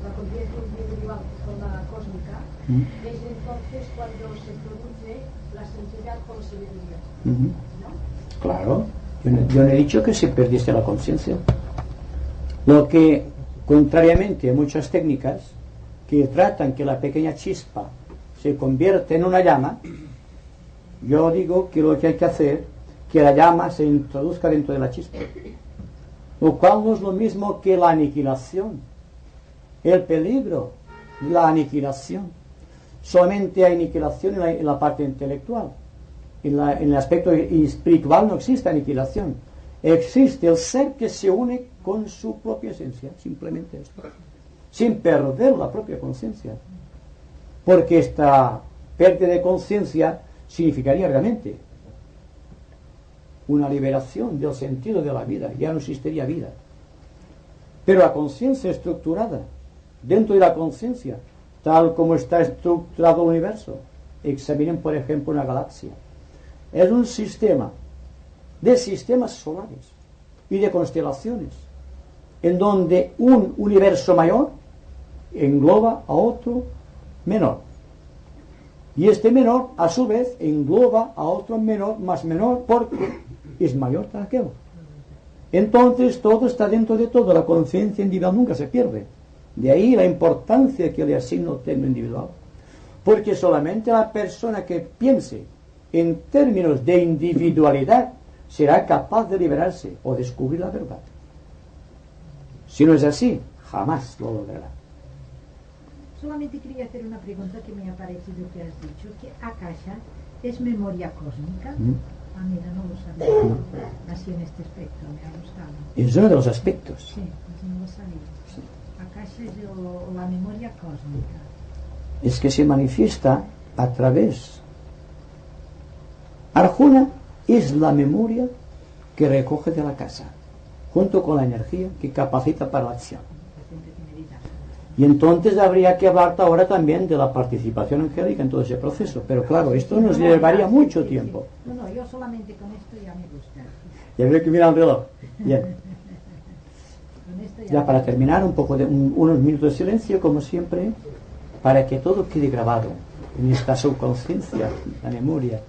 la conciencia individual con la cósmica, es entonces cuando se produce la sensibilidad por sabiduría. ¿No? Claro, yo no he dicho que se perdiese la conciencia. Lo que, contrariamente a muchas técnicas que tratan que la pequeña chispa se convierta en una llama, yo digo que lo que hay que hacer es que la llama se introduzca dentro de la chispa, lo cual no es lo mismo que la aniquilación. El peligro de la aniquilación, solamente hay aniquilación en la parte intelectual. En el aspecto espiritual no existe aniquilación. Existe el ser que se une con su propia esencia, simplemente esto, sin perder la propia conciencia. Porque esta pérdida de conciencia significaría realmente una liberación del sentido de la vida, ya no existiría vida. Pero la conciencia estructurada dentro de la conciencia, tal como está estructurado el universo, examinen por ejemplo una galaxia, es un sistema de sistemas solares y de constelaciones, en donde un universo mayor engloba a otro menor, y este menor a su vez engloba a otro menor más menor porque es mayor que aquel. Entonces todo está dentro de todo, la conciencia individual nunca se pierde. De ahí la importancia que le asigna el término individual, porque solamente la persona que piense en términos de individualidad será capaz de liberarse o descubrir la verdad. Si no es así, jamás lo logrará. Solamente quería hacer una pregunta que me ha parecido que has dicho, que Akasha es memoria cósmica. Mira, no lo sabía. Así en este aspecto me ha gustado. Es uno de los aspectos. Sí, no lo sabía. Sí. Akasha es la memoria cósmica. Es que se manifiesta a través. Arjuna es la memoria que recoge de la casa, junto con la energía que capacita para la acción. Y entonces habría que hablar ahora también de la participación angélica en todo ese proceso. Pero claro, esto nos llevaría mucho tiempo. No, yo solamente con esto ya me gusta. Ya veo que mira el reloj. Bien. Ya para terminar, un poco de unos minutos de silencio, como siempre, para que todo quede grabado en esta subconsciencia, la memoria.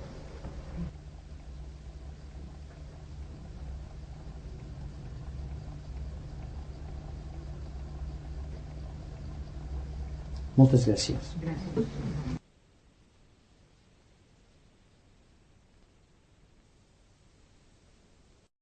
Muchas gracias. Gracias.